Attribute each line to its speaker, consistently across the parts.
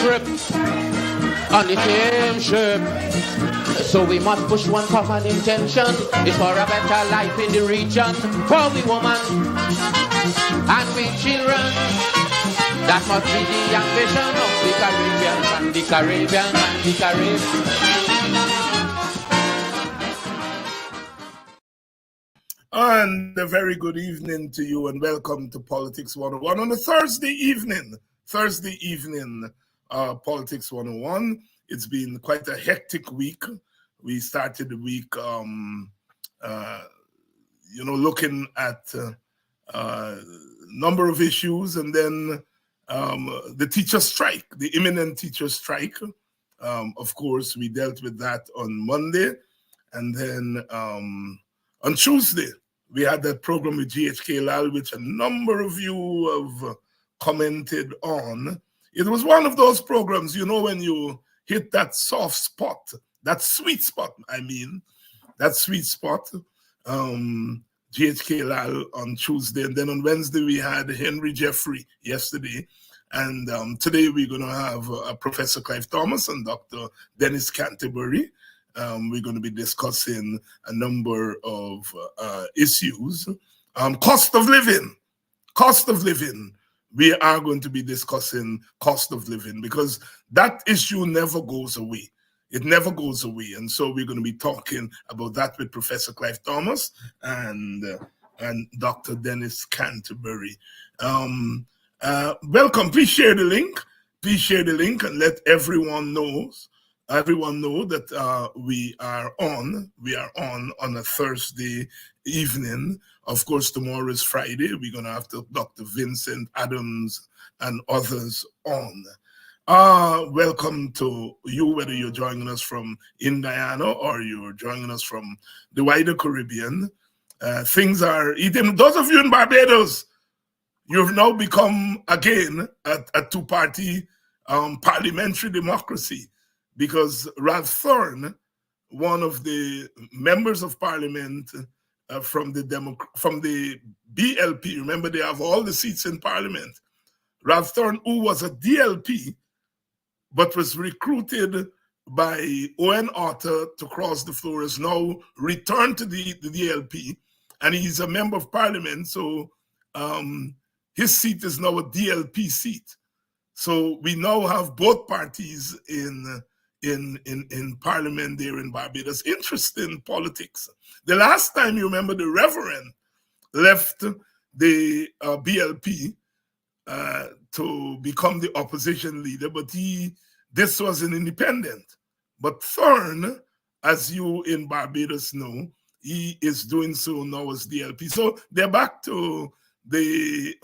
Speaker 1: grip on the same ship. So we must push one common intention. It's for a better life in the region. For we woman and we children. That must be the ambition of the Caribbean and the Caribbean and the Caribbean.
Speaker 2: And a very good evening to you and welcome to Politics 101 on a Thursday evening, Politics 101. It's been quite a hectic week. We started the week, looking at a number of issues, and then the teacher strike, the imminent teacher strike. Of course, we dealt with that on Monday, and then on Tuesday, we had that program with GHK Lal, which a number of you have commented on. It was one of those programs, when you hit that soft spot, that sweet spot, GHK Lal on Tuesday. And then on Wednesday, we had Henry Jeffrey yesterday. And today we're going to have Professor Clive Thomas and Dr. Dennis Canterbury. We're going to be discussing a number of issues. Cost of living. We are going to be discussing cost of living because that issue never goes away. It never goes away. And so we're going to be talking about that with Professor Clive Thomas and Dr. Dennis Canterbury. Welcome. Please share the link. And let everyone know that we are on a Thursday evening. Of course, tomorrow is Friday. We're going to have Dr. Vincent Adams and others on. Welcome to you, whether you're joining us from in Guyana or you're joining us from the wider Caribbean. Things are eating. Those of you in Barbados, you've now become, again, a two-party parliamentary democracy. Because Ralph Thorne, one of the members of parliament from the BLP, remember they have all the seats in parliament. Ralph Thorne, who was a DLP, but was recruited by Owen Otter to cross the floor, has now returned to the DLP, and he's a member of parliament. So his seat is now a DLP seat. So we now have both parties in parliament there in Barbados. Interesting politics. The last time, you remember, the Reverend left the BLP to become the opposition leader, but this was an independent. But Thorne, as you in Barbados know, he is doing so now as DLP. So they're back to the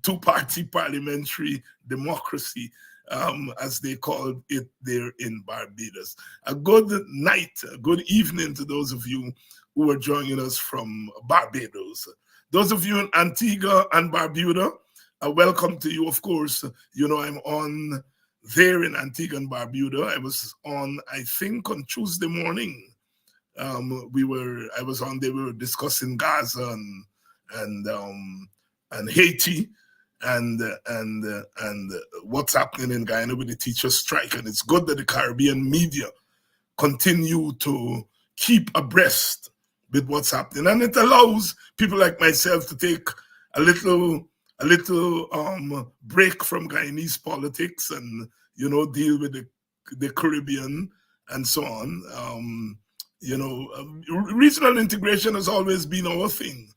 Speaker 2: two-party parliamentary democracy, as they called it there in Barbados. A good night, a good evening to those of you who are joining us from Barbados. Those of you in Antigua and Barbuda, welcome to you. Of course, I'm on there in Antigua and Barbuda. I was on, I think, on Tuesday morning. We were discussing Gaza and Haiti. And what's happening in Guyana with the teacher strike. And it's good that the Caribbean media continue to keep abreast with what's happening. And it allows people like myself to take a little break from Guyanese politics and, deal with the Caribbean and so on. Regional integration has always been our thing.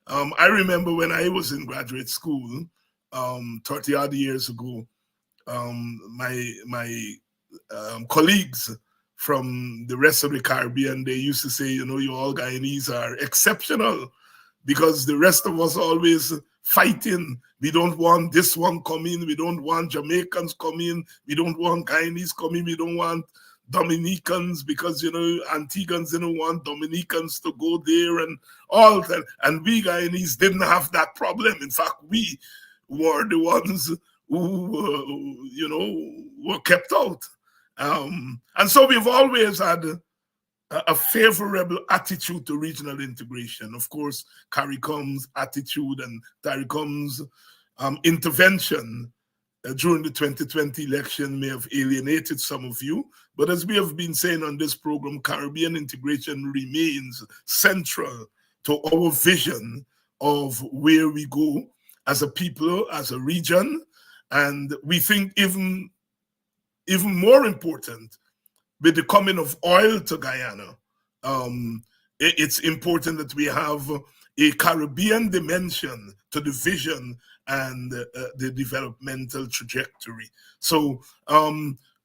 Speaker 2: I remember when I was in graduate school, 30 odd years ago, my colleagues from the rest of the Caribbean, they used to say, you all Guyanese are exceptional because the rest of us always fighting. We don't want this one coming. We don't want Jamaicans coming. We don't want Guyanese coming. We don't want Dominicans because, Antiguans didn't want Dominicans to go there and all that. And we Guyanese didn't have that problem. In fact, we were the ones who, were kept out. And so we've always had a favorable attitude to regional integration. Of course, CARICOM's attitude and CARICOM's intervention during the 2020 election may have alienated some of you. But as we have been saying on this program, Caribbean integration remains central to our vision of where we go as a people, as a region. And we think even more important, with the coming of oil to Guyana, it's important that we have a Caribbean dimension to the vision and the developmental trajectory. So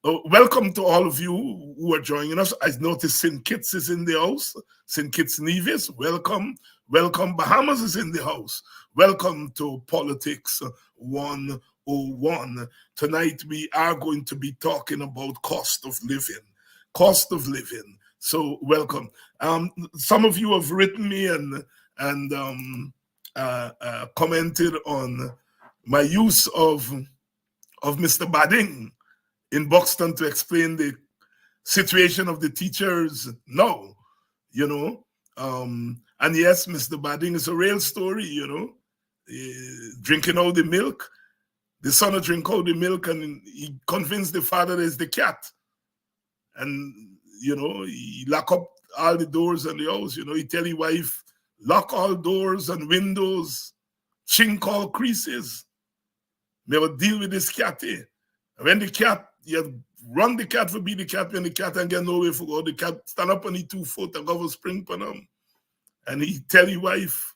Speaker 2: welcome to all of you who are joining us. I noticed St. Kitts is in the house. St. Kitts Nevis, welcome. Welcome. Bahamas is in the house. Welcome to Politics 101. Tonight we are going to be talking about cost of living. Cost of living. So welcome. Some of you have written me and commented on my use of Mr. Bading in Buxton to explain the situation of the teachers now, you know. And yes, Mr. Bading is a real story, you know. Drinking all the milk. The son drink all the milk and he convinced the father there's the cat. And, you know, he lock up all the doors in the house. You know, he tell his wife, lock all doors and windows, chink all creases. They will deal with this cat here. And when the cat, you run the cat for be the cat, when the cat and get nowhere for go, the cat stand up on his 2 foot and go for spring on him. And he tell his wife,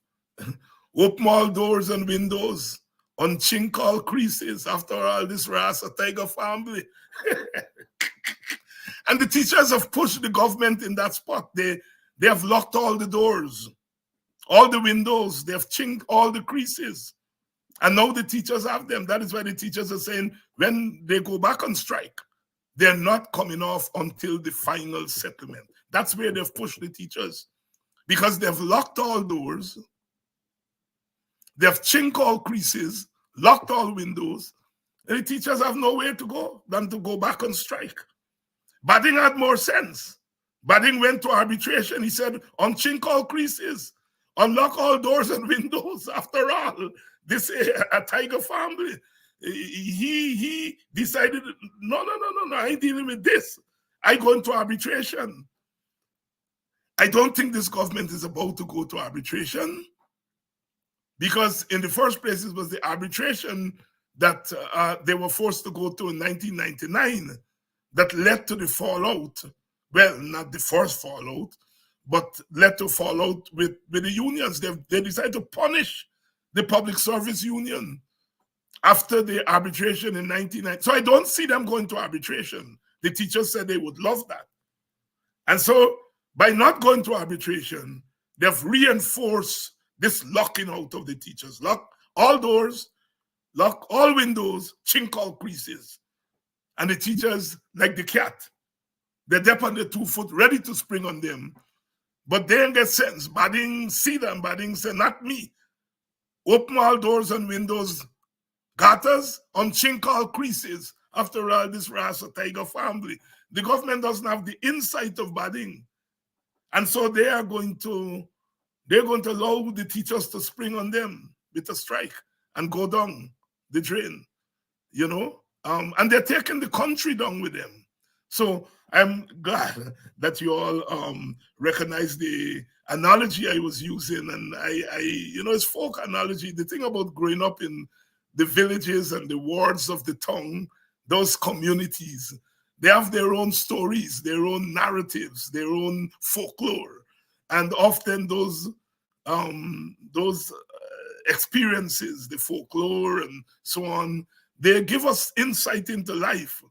Speaker 2: open all doors and windows, unchink all creases. After all, this was a tiger family. And the teachers have pushed the government in that spot. They have locked all the doors, all the windows. They have chinked all the creases. And now the teachers have them. That is why the teachers are saying when they go back on strike, they're not coming off until the final settlement. That's where they've pushed the teachers. Because they've locked all doors, they've chinked all creases, locked all windows, and the teachers have nowhere to go than to go back on strike. Bading had more sense. Bading went to arbitration. He said, unchink all creases, unlock all doors and windows. After all, this a tiger family. He decided, no, I ain't dealing with this. I go into arbitration. I don't think this government is about to go to arbitration because in the first place, it was the arbitration that they were forced to go to in 1999 that led to the fallout. Well, not the first fallout, but led to fallout with the unions. They decided to punish the public service union after the arbitration in 1999. So I don't see them going to arbitration. The teachers said they would love that. And so by not going to arbitration, they've reinforced this locking out of the teachers. Lock all doors, lock all windows, chink all creases. And the teachers, like the cat, they're up on their 2 foot, ready to spring on them. But they ain't get sense. Bading see them. Bading say, not me. Open all doors and windows, gutters, unchink all creases. After all, this was a tiger family. The government doesn't have the insight of Bading. And so they're going to allow the teachers to spring on them with a strike and go down the drain, you know? And they're taking the country down with them. So I'm glad that you all recognize the analogy I was using. And I you know, it's folk analogy. The thing about growing up in the villages and the wards of the town, those communities, they have their own stories, their own narratives, their own folklore. And often those experiences, the folklore and so on, they give us insight into life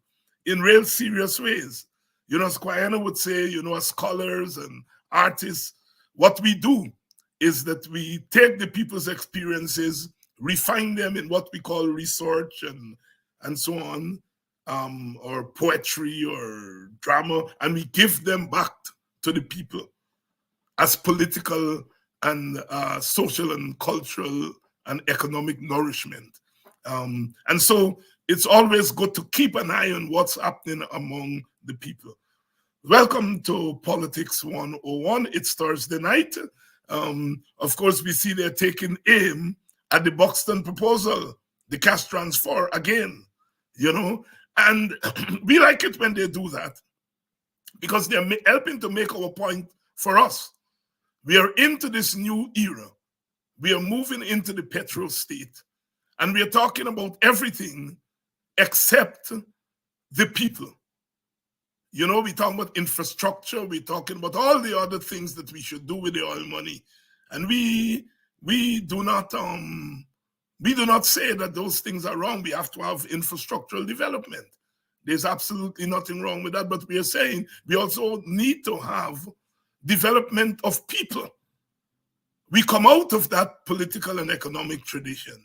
Speaker 2: in real serious ways. You know, as Quayana would say, you know, as scholars and artists, what we do is that we take the people's experiences, refine them in what we call research and so on, or poetry or drama, and we give them back to the people as political and social and cultural and economic nourishment. And so it's always good to keep an eye on what's happening among the people. Welcome to Politics 101. It's Thursday night. Of course, we see they're taking aim at the Buxton proposal, the cash transfer again. you know. And we like it when they do that because they're helping to make our point for us. We are into this new era. We are moving into the petrol state. And we are talking about everything except the people. You know, we're talking about infrastructure. We're talking about all the other things that we should do with the oil money. And we do not say that those things are wrong. We have to have infrastructural development. There's absolutely nothing wrong with that. But we are saying we also need to have development of people. We come out of that political and economic tradition.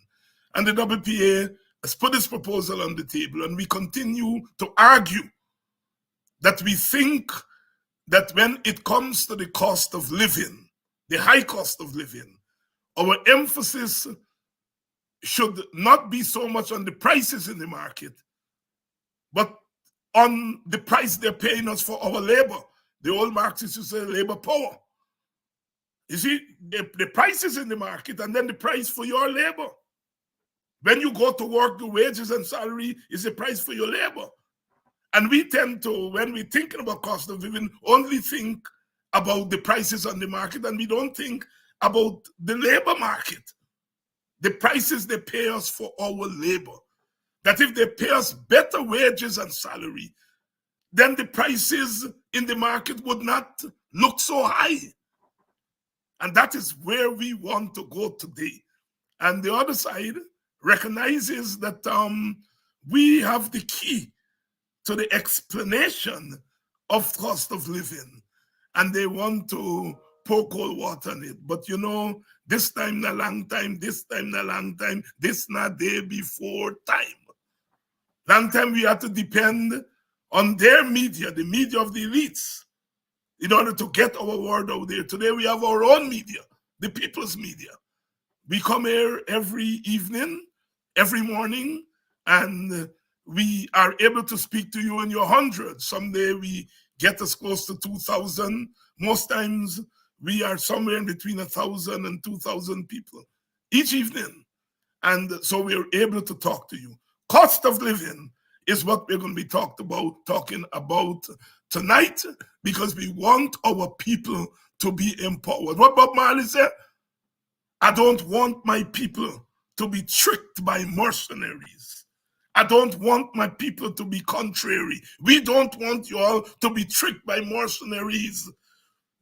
Speaker 2: And the WPA has put this proposal on the table, and we continue to argue that we think that when it comes to the cost of living, the high cost of living, our emphasis should not be so much on the prices in the market, but on the price they're paying us for our labor. The old Marxists used to say labor power. You see, the prices in the market and then the price for your labor. When you go to work, the wages and salary is the price for your labor. And we tend to, when we're thinking about cost of living, only think about the prices on the market, and we don't think about the labor market. The prices they pay us for our labor. That if they pay us better wages and salary, then the prices in the market would not look so high. And that is where we want to go today. And the other side recognizes that we have the key to the explanation of cost of living. And they want to pour cold water on it. But you know, this time na long time, this time na long time, this na day before time. Long time we had to depend on their media, the media of the elites, in order to get our word out there. Today we have our own media, the people's media. We come here every evening, every morning, and we are able to speak to you in your hundreds. Someday we get as close to 2,000. Most times we are somewhere in between 1,000 and 2,000 people each evening. And so we're able to talk to you. Cost of living is what we're going to be talking about tonight, because we want our people to be empowered. What Bob Marley said? I don't want my people to be tricked by mercenaries. I don't want my people to be contrary. We don't want you all to be tricked by mercenaries,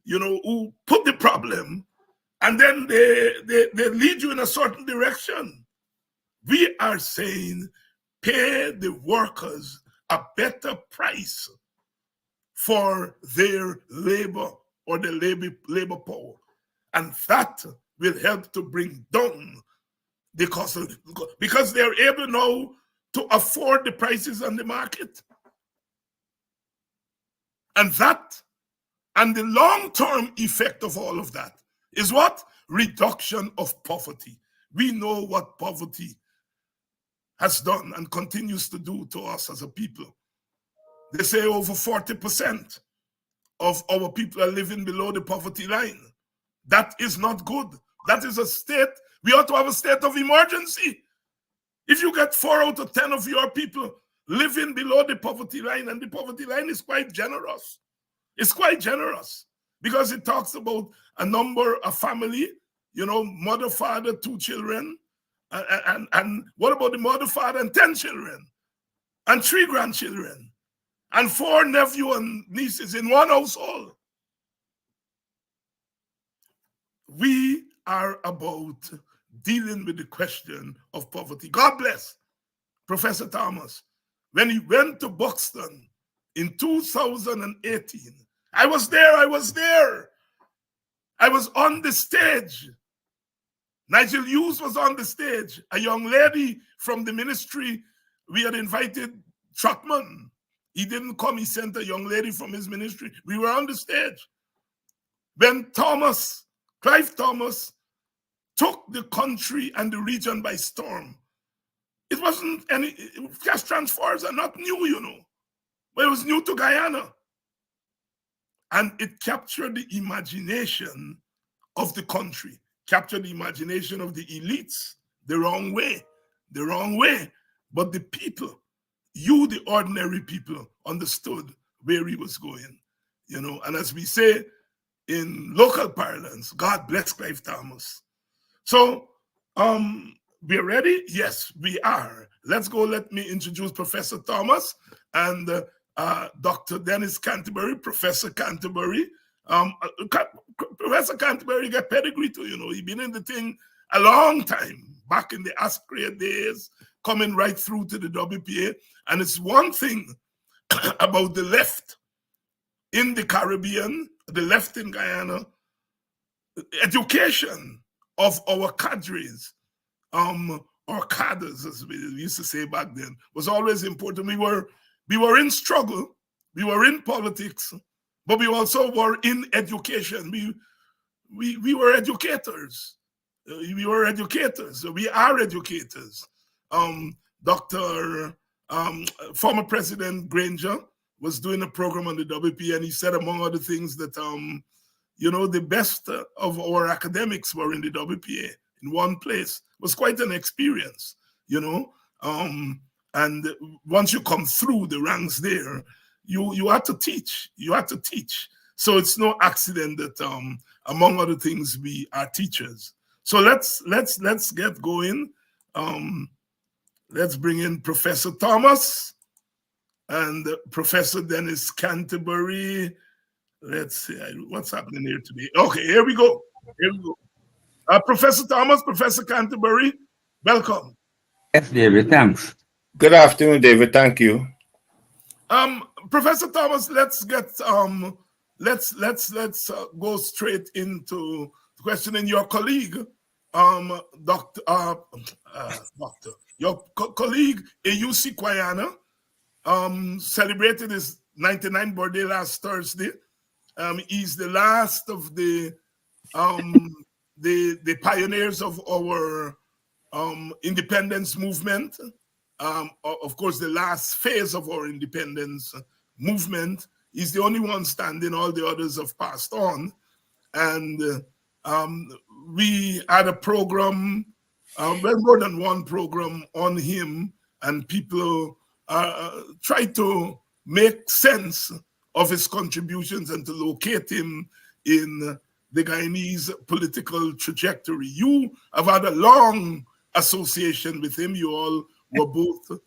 Speaker 2: you know, who put the problem and then they lead you in a certain direction. We are saying pay the workers a better price for their labor or the labor power. And that will help to bring down the cost of it, because they're able now to afford the prices on the market. And that, and the long-term effect of all of that is what? Reduction of poverty. We know what poverty has done and continues to do to us as a people. They say over 40% of our people are living below the poverty line. That is not good. That is a state. We ought to have a state of emergency. If you get 4 out of 10 of your people living below the poverty line, and the poverty line is quite generous. It's quite generous because it talks about a family, you know, mother, father, 2 children. And what about the mother, father, and 10 children? And 3 grandchildren? And 4 nephews and nieces in one household? We are about dealing with the question of poverty. God bless Professor Thomas. When he went to Buxton in 2018, I was there. I was on the stage. Nigel Hughes was on the stage. A young lady from the ministry, we had invited Trotman. He didn't come. He sent a young lady from his ministry. We were on the stage. When Clive Thomas took the country and the region by storm. It wasn't any, cash transfers are not new, you know, but it was new to Guyana. And it captured the imagination of the country, captured the imagination of the elites the wrong way. But the people, you, the ordinary people, understood where he was going, And as we say in local parlance, God bless Clive Thomas. So, we're ready? Yes, we are. Let's go. Let me introduce Professor Thomas and Dr. Dennis Canterbury, Professor Canterbury. Professor Canterbury got pedigree too, He's been in the thing a long time, back in the Ascria days, coming right through to the WPA. And it's one thing about the left in the Caribbean, the left in Guyana, education of our cadres, or cadres, as we used to say back then, was always important. We were in struggle, we were in politics, but we also were in education. We were educators. We were educators. We are educators. Dr. Former President Granger was doing a program on the WP, and he said, among other things, that the best of our academics were in the WPA in one place. It was quite an experience, and once you come through the ranks there, you had to teach. You had to teach. So it's no accident that, among other things, we are teachers. So let's get going. Let's bring in Professor Thomas and Professor Dennis Canterbury. Let's see what's happening here today. Okay, here we go. Professor Thomas, Professor Canterbury, welcome.
Speaker 3: Yes, David, thanks.
Speaker 4: Good afternoon, David. Thank you.
Speaker 2: Professor Thomas, let's go straight into the question. And your colleague, your colleague AUC Quayana, celebrated his 99th birthday last Thursday. He's the last of the pioneers of our independence movement. Of course, the last phase of our independence movement. He's the only one standing. All the others have passed on. And we had a program, more than one program on him, and people tried to make sense of his contributions and to locate him in the Guyanese political trajectory. You have had a long association with him. You all were both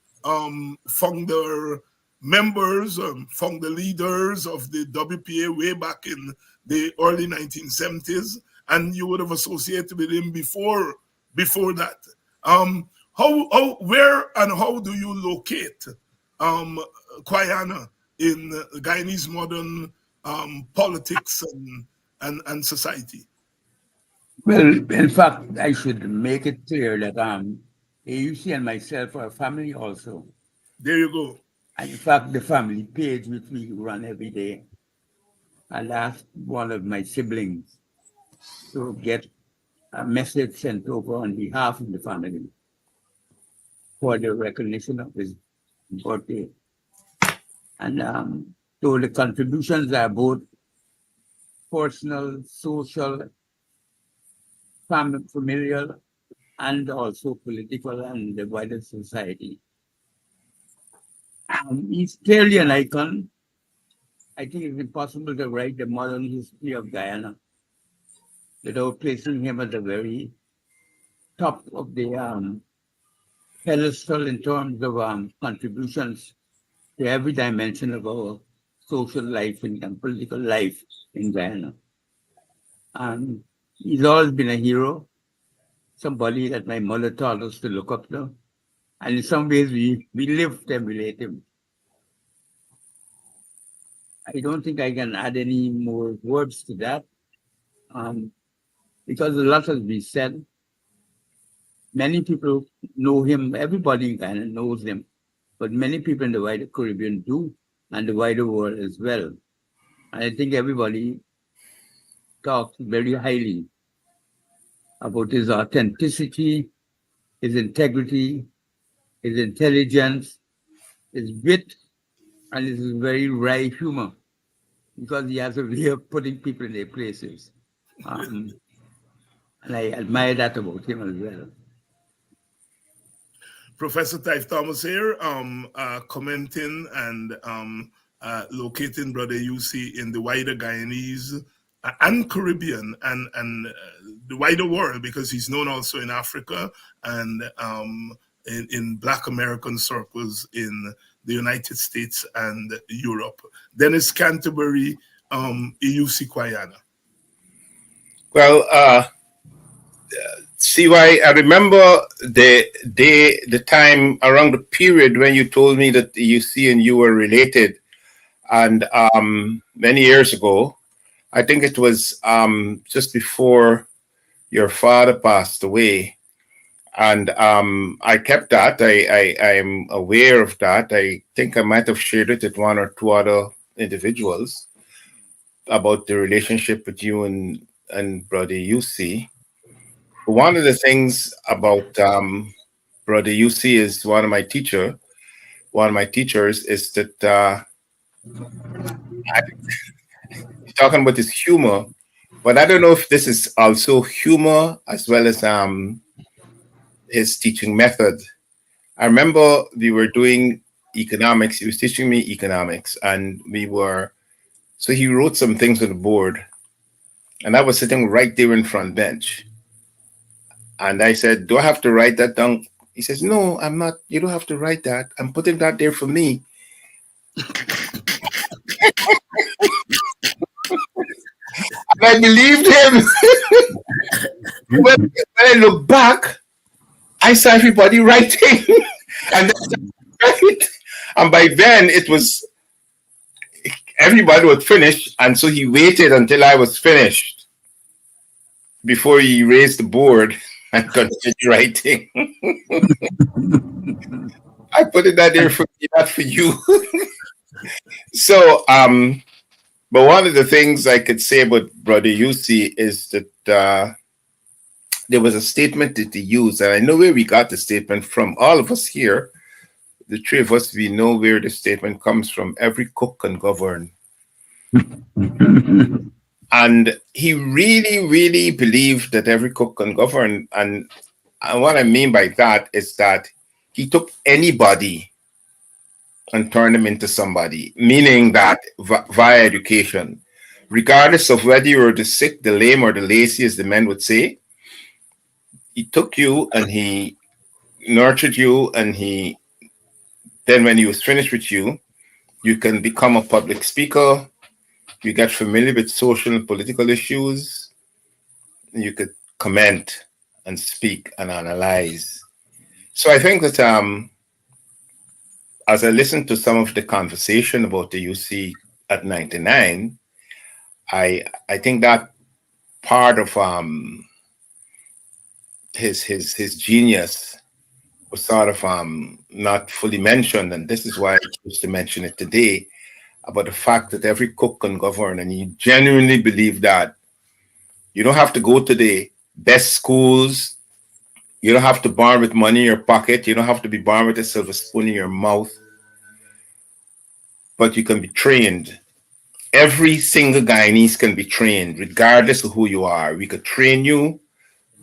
Speaker 2: founder members, founder leaders of the WPA way back in the early 1970s, and you would have associated with him before that. Where and how do you locate Quayana in Guyanese modern politics and society?
Speaker 3: Well, in fact, I should make it clear that AUC and myself are family also.
Speaker 2: There you go.
Speaker 3: And in fact, the family page, which we run every day, I asked one of my siblings to get a message sent over on behalf of the family for the recognition of his birthday. And so the contributions are both personal, social, familial, and also political and the wider society. He's clearly an icon. I think it's impossible to write the modern history of Guyana without placing him at the very top of the pedestal in terms of contributions to every dimension of our social life and political life in Guyana. He's always been a hero, somebody that my mother taught us to look up to. And in some ways, we live to emulate him. I don't think I can add any more words to that, because a lot has been said. Many people know him, everybody in Guyana knows him, but many people in the wider Caribbean do, and the wider world as well. And I think everybody talks very highly about his authenticity, his integrity, his intelligence, his wit, and his very wry humor, because he has a way of putting people in their places. And I admire that about him as well.
Speaker 2: Professor Clive Thomas here, commenting and locating Brother UC in the wider Guyanese and Caribbean and the wider world, because he's known also in Africa and in Black American circles in the United States and Europe. Dennis Canterbury, EUC Kwayana.
Speaker 4: Well, CY, I remember the time around the period when you told me that UC and you were related, and many years ago. I think it was just before your father passed away, and I kept that. I am aware of that. I think I might have shared it with one or two other individuals about the relationship with you and Brother UC. One of the things about Brother UC is one of my teachers is that talking about his humor, but I don't know if this is also humor as well as his teaching method. I remember we were doing economics. He was teaching me economics, and so he wrote some things on the board, and I was sitting right there in front bench. And I said, "Do I have to write that down?" He says, "No, I'm not. You don't have to write that. I'm putting that there for me." And I believed him. when I look back, I saw everybody writing, and and by then it was everybody was finished, and so he waited until I was finished before he raised the board and continued writing. I put it that there for me, not for you. So, but one of the things I could say about Brother UC is that there was a statement that he used, and I know where we got the statement from. All of us here, the three of us, we know where the statement comes from. Every cook can govern. And he really, really believed that every cook can govern. And what I mean by that is that he took anybody and turned them into somebody, meaning that via education, regardless of whether you were the sick, the lame, or the lazy, as the men would say, he took you and he nurtured you, and then when he was finished with you, you can become a public speaker, you get familiar with social and political issues, and you could comment and speak and analyze. So I think that as I listened to some of the conversation about the UC at 99, I think that part of his genius was sort of not fully mentioned, and this is why I choose to mention it today, about the fact that every cook can govern, and you genuinely believe that. You don't have to go to the best schools. You don't have to born with money in your pocket. You don't have to be born with a silver spoon in your mouth. But you can be trained. Every single Guyanese can be trained, regardless of who you are. We could train you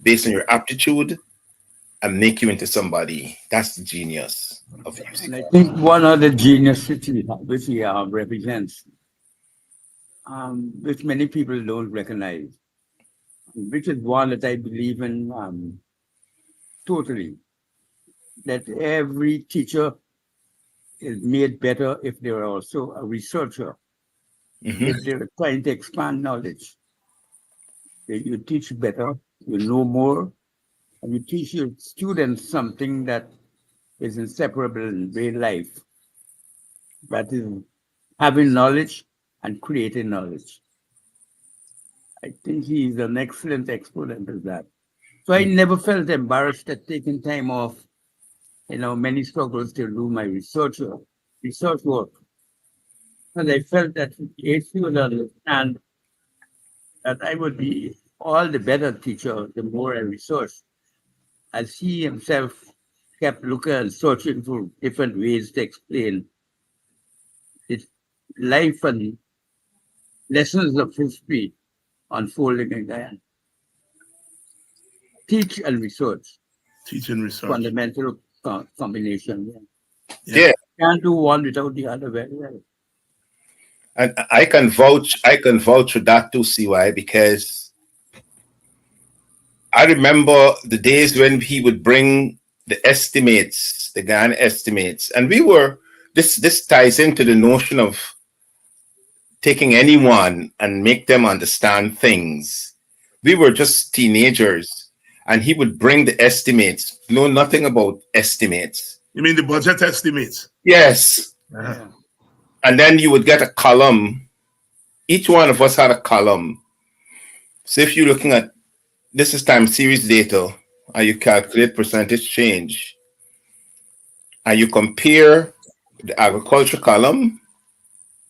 Speaker 4: based on your aptitude and make you into somebody. That's the genius of music.
Speaker 3: And I think one other genius which he represents, which many people don't recognize, which is one that I believe in totally, that every teacher is made better if they're also a researcher, if they're trying to expand knowledge. You teach better, you know more, and you teach your students something that is inseparable in real life. That is having knowledge and creating knowledge. I think he is an excellent exponent of that. So I never felt embarrassed at taking time off. Many struggles to do my research work. And I felt that if he would understand that I would be all the better teacher the more I researched, as he himself kept looking and searching for different ways to explain his life and lessons of history unfolding in Guyana. Teach and research.
Speaker 2: Teach and research.
Speaker 3: Fundamental combination.
Speaker 4: Yeah.
Speaker 3: Can't do one without the other very well.
Speaker 4: And I can vouch for that too, CY, because I remember the days when he would bring the estimates, the Ghana estimates, and this ties into the notion of taking anyone and make them understand things. We were just teenagers, and he would bring the estimates, know nothing about estimates.
Speaker 2: You mean the budget estimates?
Speaker 4: Yes.
Speaker 3: Yeah.
Speaker 4: And then you would get a column. Each one of us had a column. So if you're looking at this is time series data, and you calculate percentage change, and you compare the agriculture column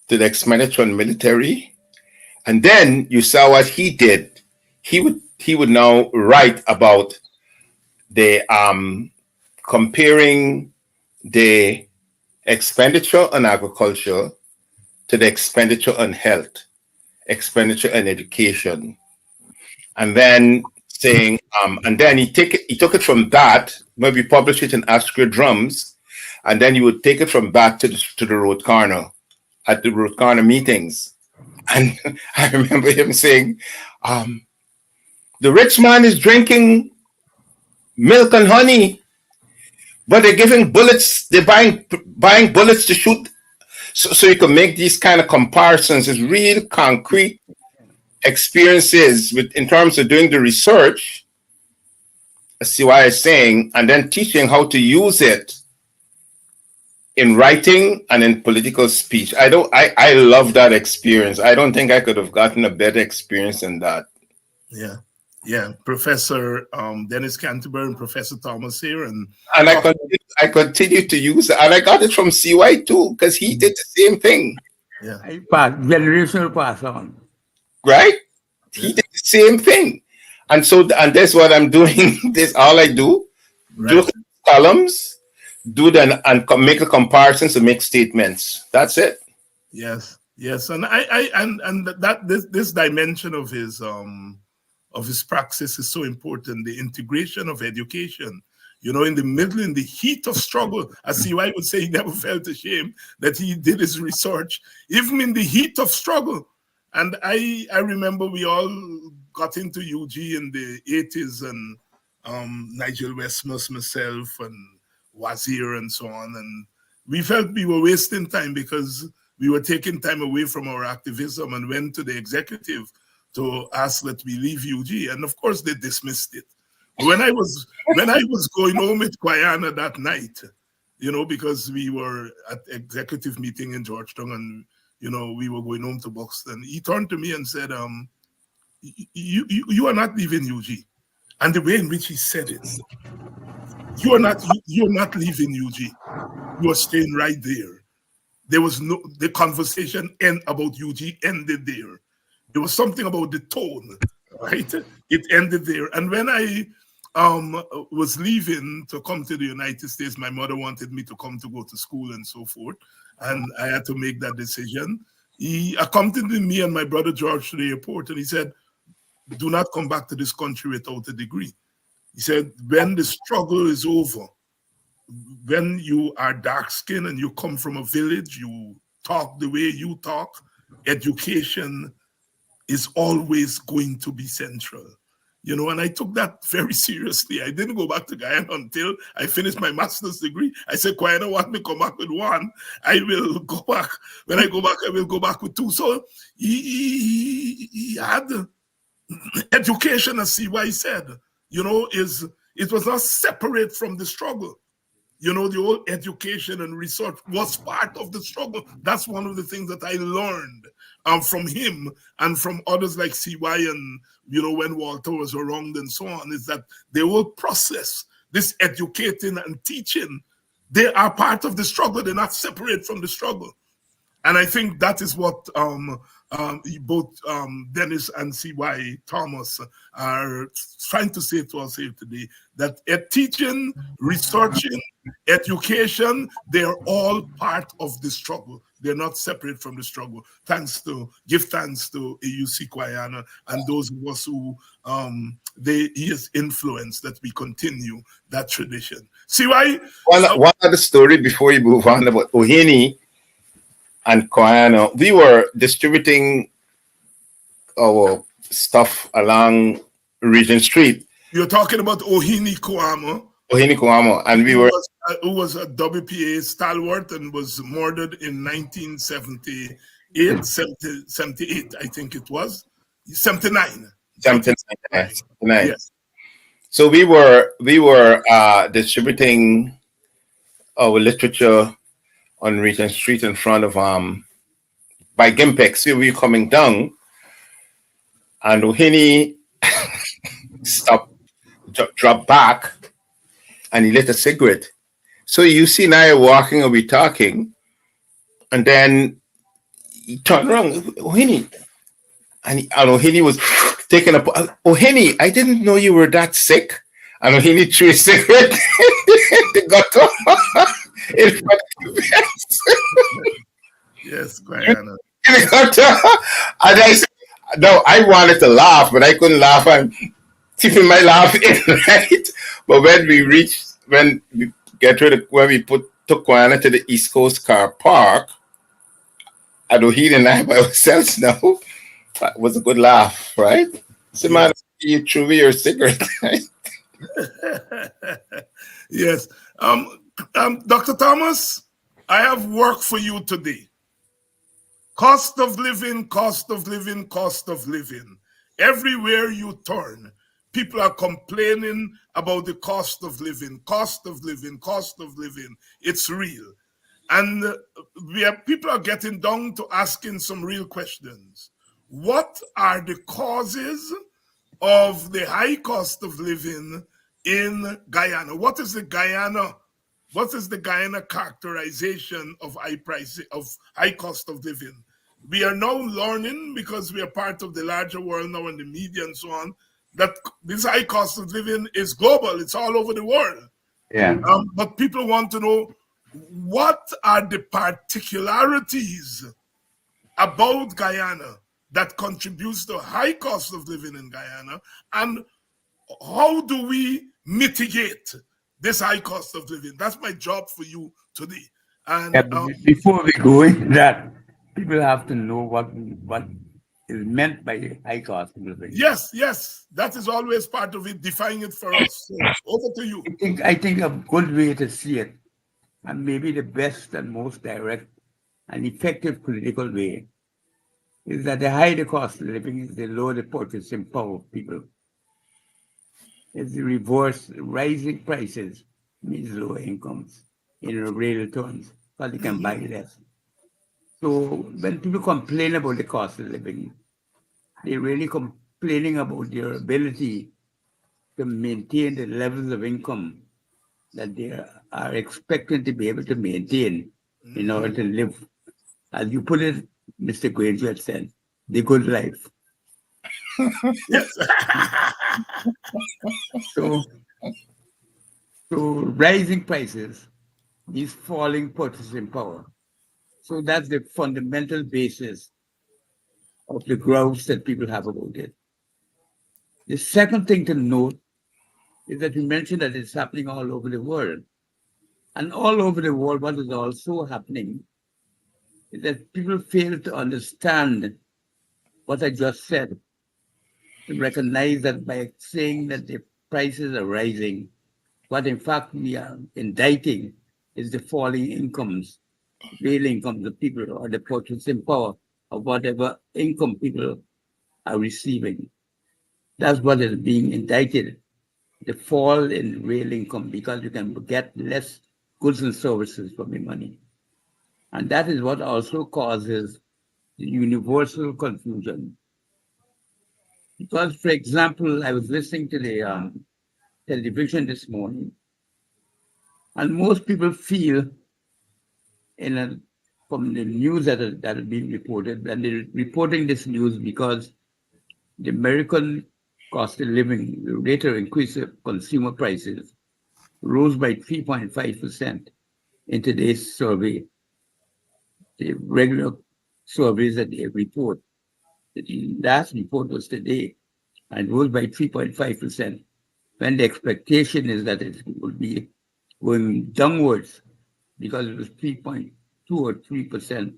Speaker 4: to the expenditure on military, and then you saw what he did. He would now write about the comparing the expenditure on agriculture to the expenditure on health, expenditure on education, and then saying, and then he took it from that, maybe publish it in Ask Drums, and then you would take it from that to the road corner at the road corner meetings. And I remember him saying, the rich man is drinking milk and honey, but they're giving bullets, they're buying bullets to shoot. So you can make these kind of comparisons. It's real concrete experiences in terms of doing the research. I see why I'm saying, and then teaching how to use it in writing and in political speech. I love that experience. I don't think I could have gotten a better experience than that.
Speaker 2: Yeah. Professor Dennis Canterbury and Professor Thomas here, and
Speaker 4: I continue to use it, and I got it from CY too, because he did the same thing.
Speaker 2: Yeah,
Speaker 3: Generational pass on.
Speaker 4: Right? He did the same thing. And that's what I'm doing. This all I do. Right. Do columns, and make a comparisons and make statements. That's it.
Speaker 2: Yes. And this dimension of his praxis is so important. The integration of education. In the heat of struggle, as CY would say, he never felt ashamed that he did his research, even in the heat of struggle. And I remember we all got into UG in the 80s, and Nigel Westmus, myself, and Wazir, and so on. And we felt we were wasting time because we were taking time away from our activism, and went to the executive to ask that we leave UG. And of course, they dismissed it. When I was going home with Kwayana that night, because we were at executive meeting in Georgetown, and we were going home to Buxton, he turned to me and said, you are not leaving UG. And the way in which he said it, you're not leaving UG. You are staying right there. There was the conversation about UG ended there. There was something about the tone, right? It ended there. And when I was leaving to come to the United States, my mother wanted me to come to go to school and so forth, and I had to make that decision. He accompanied me and my brother George to the airport, and he said, do not come back to this country without a degree. He said, when the struggle is over, when you are dark-skinned and you come from a village, you talk the way you talk, education is always going to be central. And I took that very seriously. I didn't go back to Guyana until I finished my master's degree. I said, Kwayana want me to come back with one. I will go back. When I go back, I will go back with two. So he had education, as CY said, it was not separate from the struggle. The whole education and research was part of the struggle. That's one of the things that I learned from him and from others like CY, and when Walter was around and so on, is that the whole process, this educating and teaching, they are part of the struggle. They're not separate from the struggle. And I think that is what both Dennis and CY Thomas are trying to say to us here today, that teaching, researching, education, they're all part of the struggle. They're not separate from the struggle. Give thanks to AUC Kwayana and those of us who he is influenced that we continue that tradition. See why?
Speaker 4: One other story before you move on about Ohini and Koyana. We were distributing our stuff along Regent Street.
Speaker 2: You're talking about Ohini Kwamo.
Speaker 4: Ohini Kwamo, and we were
Speaker 2: who was a WPA stalwart and was murdered in 1978, 78, I think it was. 79.
Speaker 4: 79.
Speaker 2: Yes.
Speaker 4: So we were distributing our literature on Regent Street in front of by Gimpex. So we were coming down, and Ohini stopped, dropped back, and he lit a cigarette. So you see and I are walking and we talking, and then he turned around, Ohini, and Ohini was taking up. Ohini, I didn't know you were that sick. And Ohini threw a cigarette in the gutter in front of the fence.
Speaker 2: Yes, Guyana.
Speaker 4: In the gutter. And I said, no, I wanted to laugh, but I couldn't laugh. I'm keeping my laugh in, right? But when we took Guyana to the East Coast Car Park, and Ohini and I by ourselves now, that was a good laugh, right? So, man, you threw me your cigarette, right?
Speaker 2: Yes. Dr. Thomas, I have work for you today. Cost of living, cost of living, cost of living. Everywhere you turn, people are complaining about the cost of living, cost of living, cost of living. It's real. And people are getting down to asking some real questions. What are the causes of the high cost of living in Guyana? What is the Guyana characterization of high cost of living? We are now learning, because we are part of the larger world now and the media and so on, that this high cost of living is global. It's all over the world.
Speaker 3: Yeah.
Speaker 2: But people want to know, what are the particularities about Guyana that contributes to high cost of living in Guyana, and how do we mitigate this high cost of living? That's my job for you today. And
Speaker 3: before we go into that, people have to know what is meant by high cost of living.
Speaker 2: Yes, that is always part of it. Define it for us. So, over to you.
Speaker 3: I think a good way to see it, and maybe the best and most direct and effective political way, is that the higher the cost of living is, the lower the purchasing power of people. It's the reverse. Rising prices means lower incomes in real terms, because they can buy less. So when people complain about the cost of living, they're really complaining about their ability to maintain the levels of income that they are expected to be able to maintain in order to live, as you put it, Mr. Granger had said, the good life.
Speaker 2: Yes.
Speaker 3: So rising prices is falling purchasing power. So that's the fundamental basis of the growth that people have about it. The second thing to note is that you mentioned that it's happening all over the world. And all over the world, what is also happening is that people fail to understand what I just said, to recognize that by saying that the prices are rising, what in fact we are indicting is the falling incomes, real incomes of people, or the purchasing power of whatever income people are receiving. That's what is being indicted, the fall in real income, because you can get less goods and services from your money. And that is what also causes the universal confusion. Because, for example, I was listening to the television this morning, and most people feel from the news that are being reported, and they're reporting this news because the American cost of living, the rate of increase of consumer prices, rose by 3.5% in today's survey. The regular surveys that they report, the last report was today, and rose by 3.5%, when the expectation is that it will be going downwards because it was 3.2 or 3%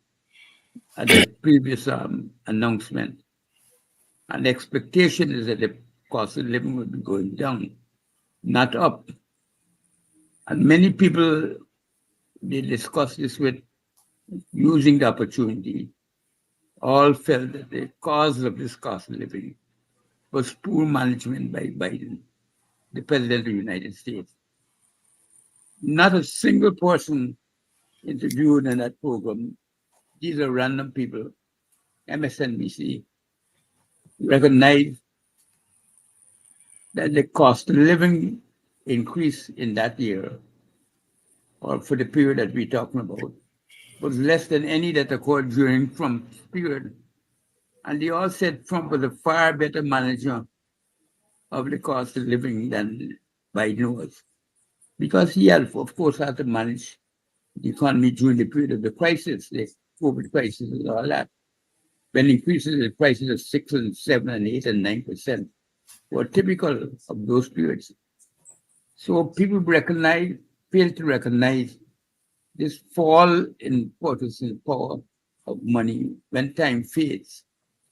Speaker 3: at the previous announcement. And the expectation is that the cost of living will be going down, not up. And many people, they discuss this with using the opportunity, all felt that the cause of this cost of living was poor management by Biden, the President of the United States. Not a single person interviewed in that program, these are random people, MSNBC, recognized that the cost of living increase in that year, or for the period that we're talking about, was less than any that occurred during Trump's period. And they all said Trump was a far better manager of the cost of living than Biden was. Because he had, of course, had to manage the economy during the period of the crisis, the COVID crisis and all that, when increases in prices of 6 and 7 and 8 and 9% were typical of those periods. So people fail to recognize this fall in purchasing power of money when time fades.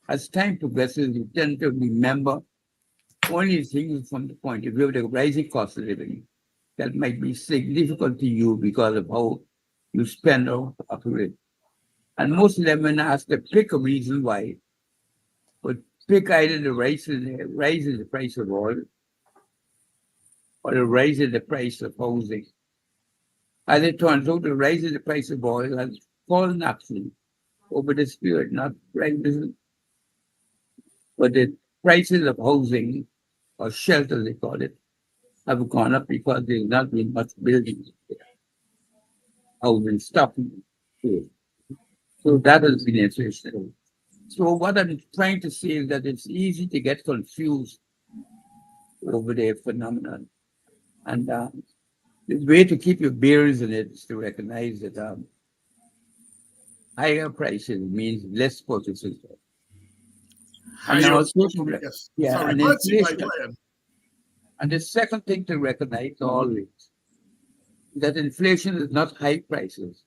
Speaker 3: As time progresses, you tend to remember only things from the point of view of the rising cost of living that might be significant to you because of how you spend or operate. And most of them, when asked to pick a reason why, would pick either the rise in the price of oil or the rise in the price of housing. As it turns out, the rise in the price of oil has fallen actually over this period, not rising, but the prices of housing or shelter, they call it, have gone up because there's not been much building there. Housing stock. So that has been inflation. So what I'm trying to say is that it's easy to get confused over the phenomenon. And the way to keep your bearings in it is to recognize that higher prices means less purchases. And
Speaker 2: Higher,
Speaker 3: also,
Speaker 2: yes.
Speaker 3: yeah,
Speaker 2: Sorry,
Speaker 3: and
Speaker 2: let's
Speaker 3: inflation. And the second thing to recognize always that inflation is not high prices.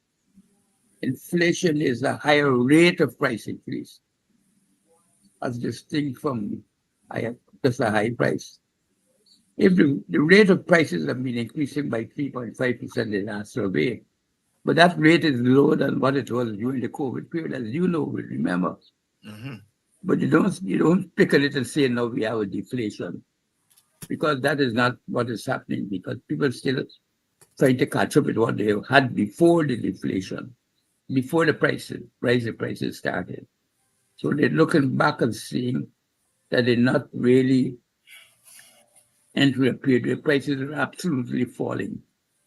Speaker 3: Inflation is a higher rate of price increase, as distinct from just a high price. If the rate of prices have been increasing by 3.5% in the last survey, but that rate is lower than what it was during the COVID period, as you know, remember.
Speaker 2: Mm-hmm.
Speaker 3: But you don't pick at it and say, no, we have a deflation, because that is not what is happening, because people still trying to catch up with what they had before the deflation, before the rise of prices started. So they're looking back and seeing that they're not really entering a period where prices are absolutely falling.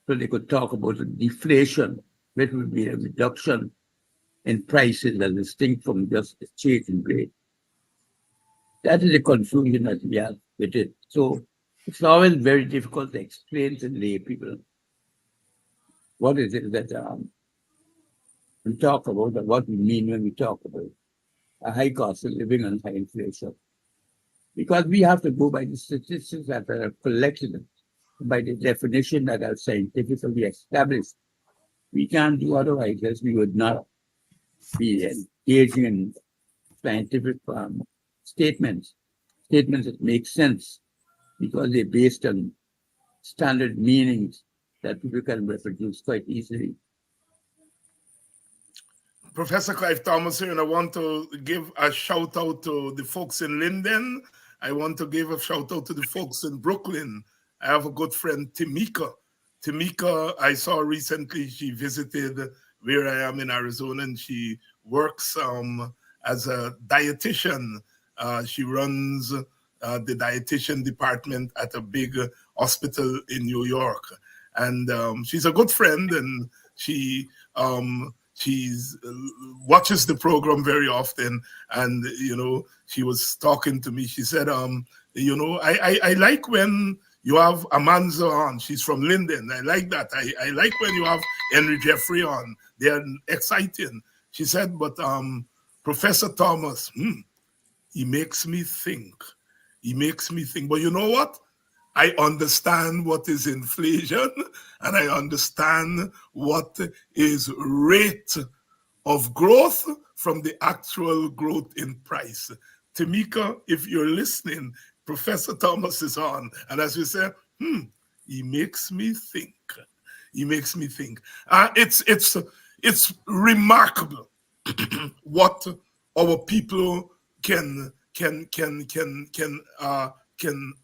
Speaker 3: So they could talk about a deflation, which would be a reduction in prices as distinct from just the change in rate. That is the confusion that we have with it. So it's always very difficult to explain to lay people what is it that we talk about and what we mean when we talk about a high cost of living and high inflation. Because we have to go by the statistics that are collected, by the definition that are scientifically established. We can't do otherwise, as we would not be engaging in scientific statements that make sense because they're based on standard meanings that people can reproduce quite easily.
Speaker 2: Professor Clive Thomas here, and I want to give a shout out to the folks in Linden. I want to give a shout out to the folks in Brooklyn. I have a good friend, Timika. Timika, I saw recently, she visited where I am in Arizona, and she works as a dietitian. She runs the dietitian department at a big hospital in New York. And she's a good friend, and she watches the program very often. And she was talking to me. She said, I like when you have Amanza on. She's from Linden. I like that. I like when you have Henry Jeffrey on. They're exciting. She said, but Professor Thomas, he makes me think. He makes me think. But you know what? I understand what is inflation, and I understand what is rate of growth from the actual growth in price. Tamika, if you're listening, Professor Thomas is on. And as you say, he makes me think. He makes me think. It's remarkable what our people can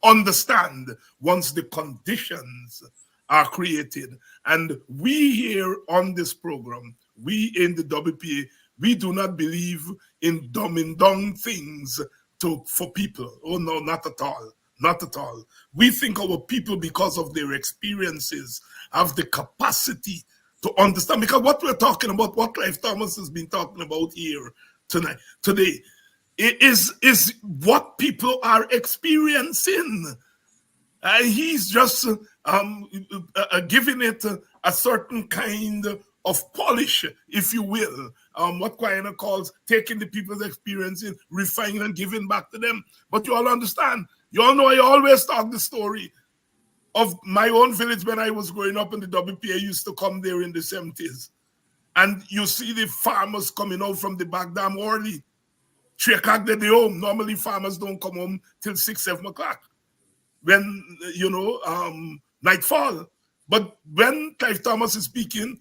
Speaker 2: understand once the conditions are created. And we here on this program, we in the WPA, we do not believe in dumbing down things for people. Oh no, not at all. Not at all. We think our people, because of their experiences, have the capacity to understand. Because what we're talking about, what Clive Thomas has been talking about here today, is what people are experiencing. He's just giving it a certain kind of polish, if you will. What Quine calls taking the people's experience, refining and giving back to them. But you all understand. You all know I always talk the story of my own village when I was growing up in the WPA. Used to come there in the 70s. And you see the farmers coming out from the back dam early. 3 o'clock they're home. Normally farmers don't come home till 6, 7 o'clock. When, nightfall. But when Clive Thomas is speaking,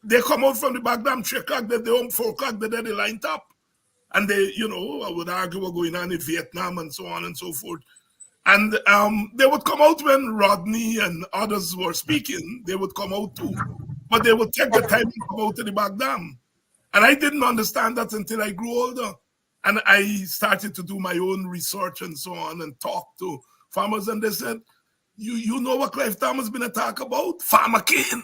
Speaker 2: they come out from the back dam 3 o'clock, they're home 4 o'clock, they're the line top. And they, I would argue what's going on in Vietnam and so on and so forth. And they would come out when Rodney and others were speaking. They would come out too. But they would take the time to come out to the back dam. And I didn't understand that until I grew older. And I started to do my own research and so on and talk to farmers. And they said, you know what Clive Thomas been a talk about? Farmer cane.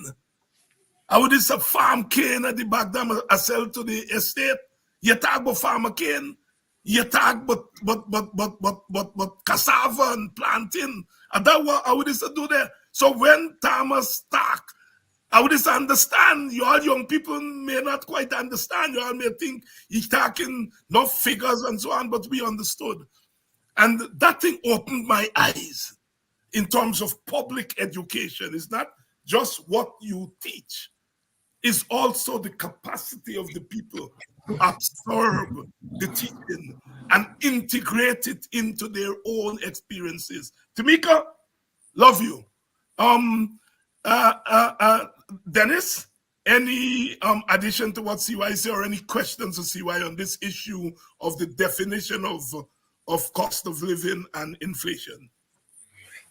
Speaker 2: I would just a farm cane at the back dam I sell to the estate. You talk about farmer cane. You talk about cassava and planting. And that's what I would just do there. So when Thomas talk, I would just understand. You all young people may not quite understand. You all may think he's talking no figures and so on, but we understood. And that thing opened my eyes in terms of public education. It's not just what you teach. It's also the capacity of the people to absorb the teaching and integrate it into their own experiences. Tamika, love you. Dennis, any addition to what CY said or any questions to CY on this issue of the definition of cost of living and inflation?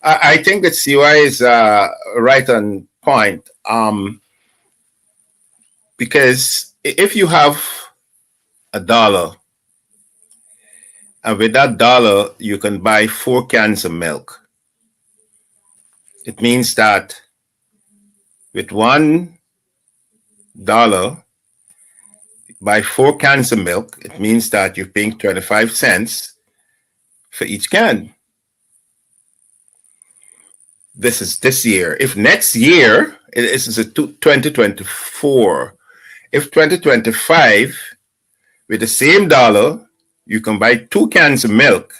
Speaker 4: I think that CY is right on point. Because if you have $1, and with that $1, you can buy 4 cans of milk. It means that with $1, buy 4 cans of milk. It means that you're paying 25 cents for each can. This is this year. If next year, this is a 2024. If 2025, with the same $1, you can buy 2 cans of milk.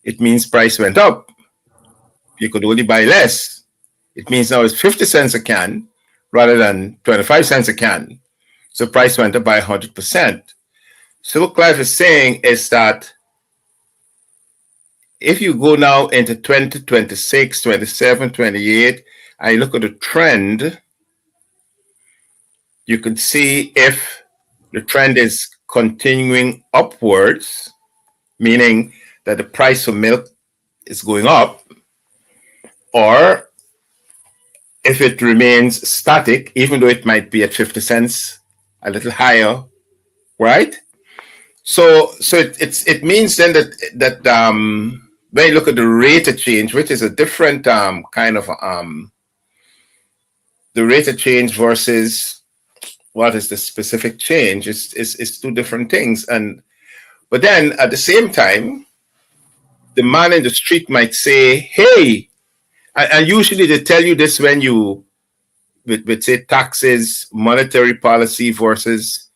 Speaker 4: It means price went up. You could only buy less. It means now it's 50 cents a can rather than 25 cents a can. So price went up by 100%. So what Clive is saying is that if you go now into 2026, 27, 28, and you look at the trend, you can see if the trend is continuing upwards, meaning that the price of milk is going up, or if it remains static, even though it might be at 50 cents, a little higher, right? So it means then that when you look at the rate of change, which is a different kind of the rate of change versus what is the specific change is 2 different things. But then at the same time, the man in the street might say, hey, and usually they tell you this when you with say taxes, monetary policy versus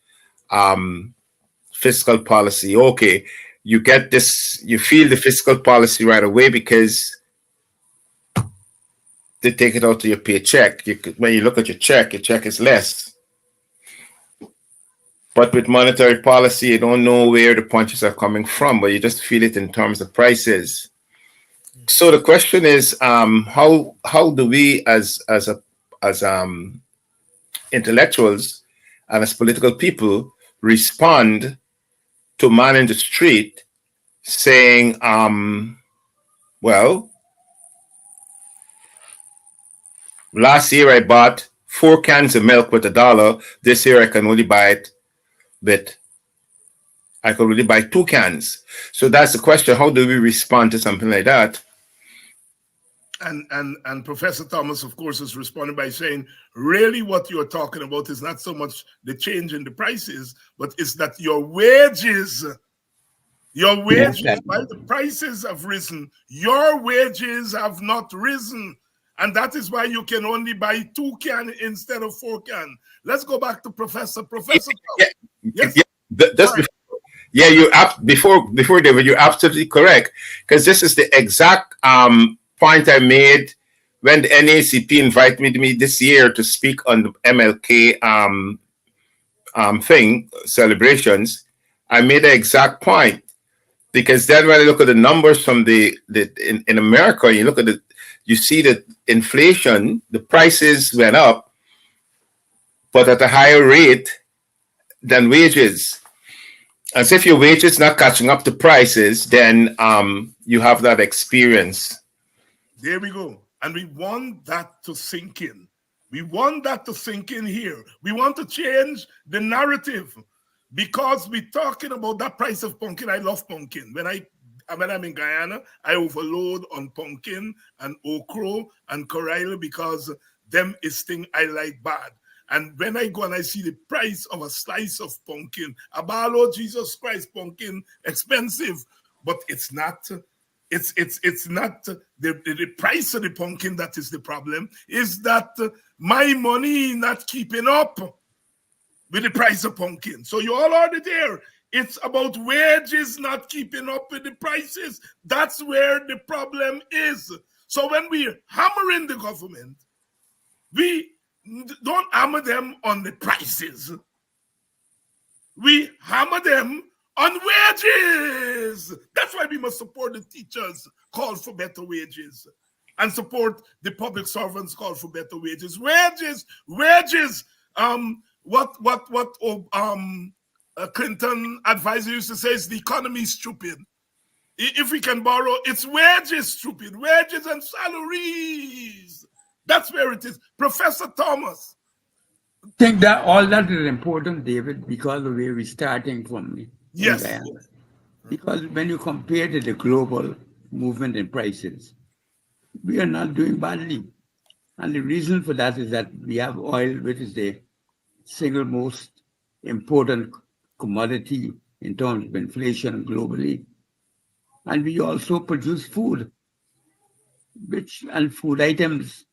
Speaker 4: fiscal policy. Okay, you get this, you feel the fiscal policy right away because they take it out of your paycheck. When you look at your check is less. But with monetary policy, you don't know where the punches are coming from, but you just feel it in terms of prices. So the question is, how do we as intellectuals and as political people respond to a man in the street saying, well, last year I bought 4 cans of milk with $1. This year I can only buy it with, I could only buy 2 cans. So that's the question. How do we respond to something like that?
Speaker 2: And Professor Thomas, of course, is responding by saying, really what you're talking about is not so much the change in the prices, but it's that your wages, while the prices have risen, your wages have not risen. And that is why you can only buy 2 cans instead of 4 cans. Let's go back to Professor. Yes.
Speaker 4: Before David, you're absolutely correct, because this is the exact point I made when the NACP invited me this year to speak on the MLK celebrations. I made the exact point, because then when I look at the numbers from in America, you see that inflation, the prices went up, but at a higher rate than wages. As if your wages not catching up to prices, then you have that experience.
Speaker 2: There we go. And we want that to sink in. We want that to sink in here. We want to change the narrative, because we're talking about that price of pumpkin. I love pumpkin. When I'm in Guyana, I overload on pumpkin and okra and corral, because them is thing I like bad. And when I go and I see the price of a slice of pumpkin, oh Jesus Christ, pumpkin expensive, but it's not. It's not the price of the pumpkin that is the problem. Is that my money not keeping up with the price of pumpkin? So you all already there. It's about wages not keeping up with the prices. That's where the problem is. So when we hammer in the government, we don't hammer them on the prices. We hammer them on wages. That's why we must support the teachers call for better wages, and support the public servants call for better wages. Wages. Clinton advisor used to say is the economy is stupid. If we can borrow, it's wages stupid. Wages and salaries. That's where it is. Professor Thomas.
Speaker 3: I think that all that is important, David, because of where we're starting from.
Speaker 2: Yes.
Speaker 3: Because when you compare to the global movement in prices, we are not doing badly. And the reason for that is that we have oil, which is the single most important commodity in terms of inflation globally. And we also produce food, and food items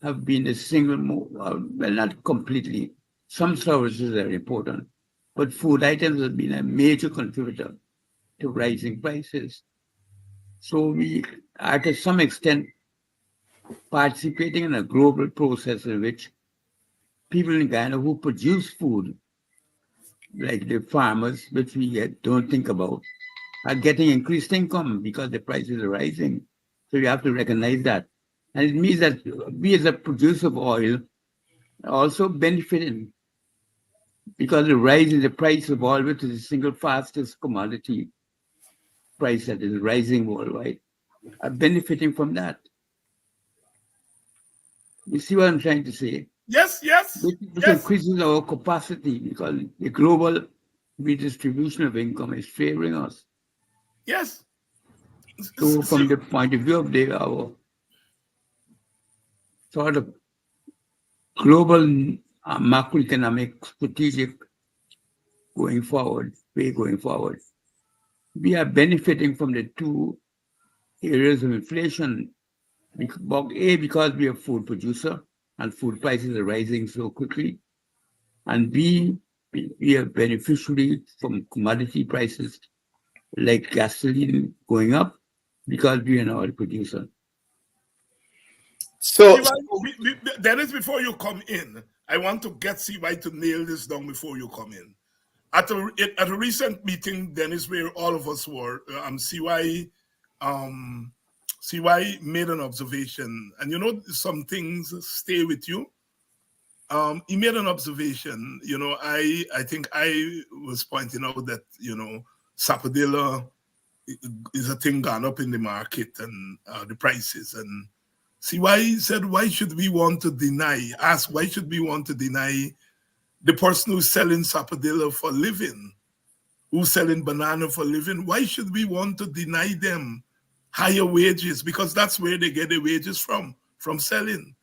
Speaker 3: have been the single well, not completely. Some services are important, but food items have been a major contributor to rising prices. So we are to some extent participating in a global process in which people in Ghana who produce food, like the farmers, which we don't think about, are getting increased income because the prices are rising. So you have to recognize that. And it means that we as a producer of oil are also benefiting, because the rise in the price of oil, which is the single fastest commodity price that is rising worldwide, are benefiting from that. You see what I'm trying to say?
Speaker 2: Yes.
Speaker 3: Which increases our capacity, because the global redistribution of income is favoring us.
Speaker 2: Yes.
Speaker 3: So from the point of view of our sort of global macroeconomic strategic going forward, we are benefiting from the two areas of inflation. Because we are a food producer and food prices are rising so quickly, and B, we are beneficiary from commodity prices like gasoline going up because we are not a producer.
Speaker 4: So
Speaker 2: Dennis, before you come in, I want to get CY to nail this down before you come in. At a recent meeting, Dennis, where all of us were, CY made an observation, and you know some things stay with you. He made an observation. You know, I think I was pointing out that, you know, sapodilla is a thing gone up in the market and the prices. And CY said, why should we want to deny? Ask, why should we want to deny the person who's selling sapodilla for living, who's selling banana for living? Why should we want to deny them higher wages? Because that's where they get their wages from selling.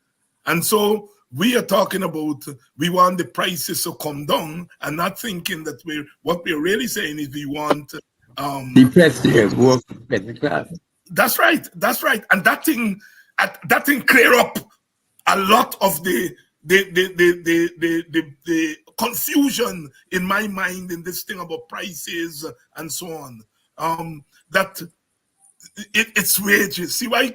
Speaker 2: And so we are talking about, we want the prices to come down, and not thinking that what we're really saying is we want
Speaker 3: depress the work better class.
Speaker 2: That's right. And that thing clear up a lot of the confusion in my mind in this thing about prices and so on. That it's wages. See why?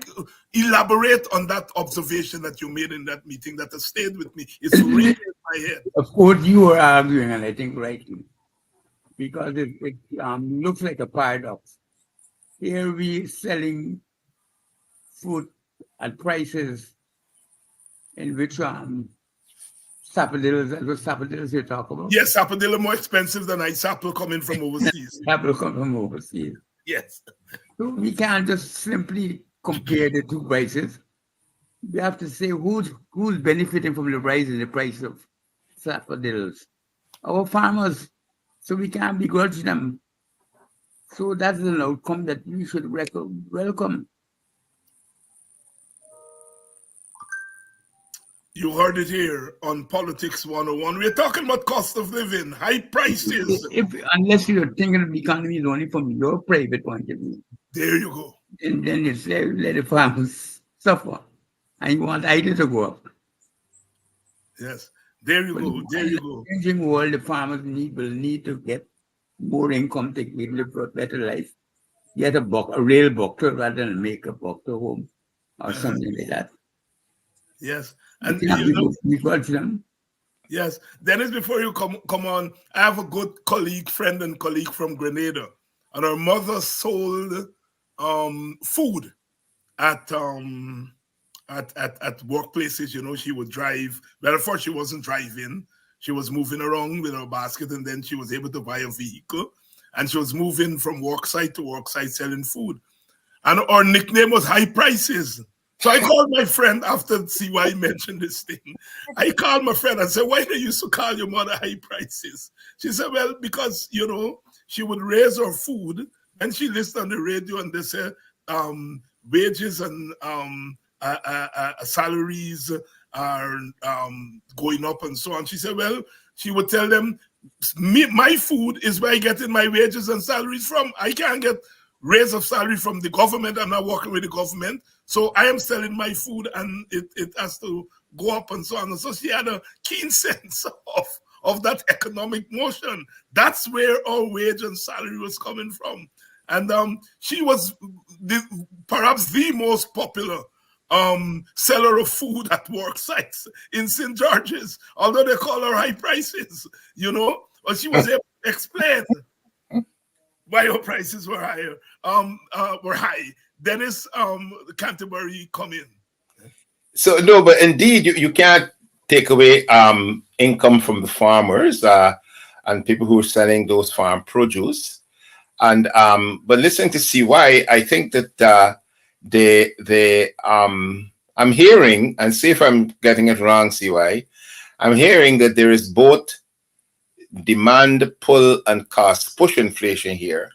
Speaker 2: Elaborate on that observation that you made in that meeting that has stayed with me. It's really in my head.
Speaker 3: Of course, you were arguing, and I think rightly, because it looks like a paradox. Here we selling food at prices in which sapodillas, that's what sapodillas you talk about?
Speaker 2: Yes, sapodilla more expensive than ice apple coming from overseas.
Speaker 3: Apple come from overseas.
Speaker 2: Yes.
Speaker 3: So we can't just simply compare the two prices. We have to say who's benefiting from the rise in the price of sapodillas. Our farmers. So we can't begrudge them. So that's an outcome that we should welcome.
Speaker 2: You heard it here on Politics 101. We're talking about cost of living, high prices.
Speaker 3: Unless you're thinking of the economy is only from your private point of view.
Speaker 2: There you go.
Speaker 3: And then you say, let the farmers suffer. And you want either to go up.
Speaker 2: Yes. There you go. There you go.
Speaker 3: In the changing world, the farmers will need to get more income to live a better life. Get a real doctor rather than make a doctor home or something like that.
Speaker 2: Yes. And yes. Dennis, before you come on, I have a good friend and colleague from Grenada, and her mother sold food at workplaces. You know, she would drive. Well, at first she wasn't driving; she was moving around with her basket, and then she was able to buy a vehicle, and she was moving from work site to work site selling food. And her nickname was High Prices. So I called my friend after CY mentioned this thing. I called my friend and said, why do you used to call your mother High Prices? She said, well, because, you know, she would raise her food and she listened on the radio and they said wages and salaries are going up and so on. She said, well, she would tell them, my food is where I get in my wages and salaries from. I can't get raise of salary from the government. I'm not working with the government. So I am selling my food and it has to go up and so on. And so she had a keen sense of that economic motion. That's where our wage and salary was coming from. And she was perhaps the most popular seller of food at work sites in St. George's, although they call her High Prices, you know, but she was able to explain why her prices were higher, were high. Dennis, Canterbury, come in.
Speaker 4: So no, but indeed, you can't take away income from the farmers and people who are selling those farm produce. And but listening to CY, I think that I'm hearing, and see if I'm getting it wrong, CY, I'm hearing that there is both demand pull and cost push inflation here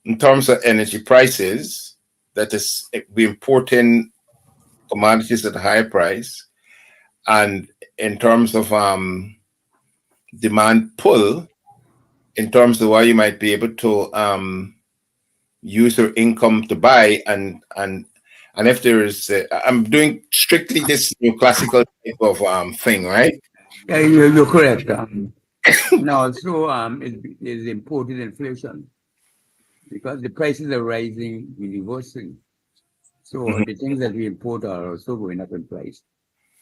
Speaker 4: in terms of energy prices. That is, we importing commodities at a high price, and in terms of demand pull, in terms of why you might be able to use your income to buy, and if there is, I'm doing strictly this classical type of thing, right?
Speaker 3: Yeah, you're correct. Now, so it is imported inflation. because the prices are rising universally. So the things that we import are also going up in price.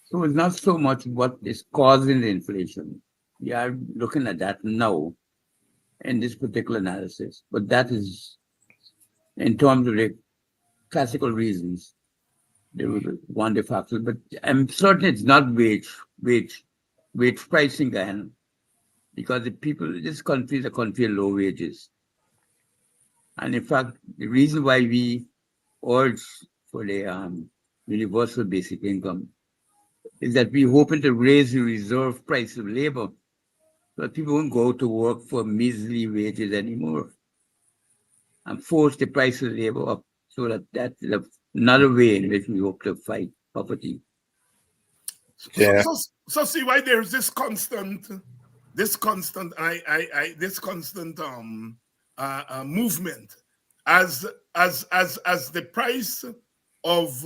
Speaker 3: So it's not so much what is causing the inflation. We are looking at that now in this particular analysis, but that is in terms of the classical reasons. They were one of the factors, but I'm certain it's not wage pricing, Guyana, because the people in this country is a country of low wages. And in fact, the reason why we urge for the universal basic income is that we're hoping to raise the reserve price of labor so that people won't go to work for measly wages anymore and force the price of labor up so that that's another way in which we hope to fight poverty.
Speaker 2: So,
Speaker 4: Yeah.
Speaker 2: so, so see why there's this constant movement as the price of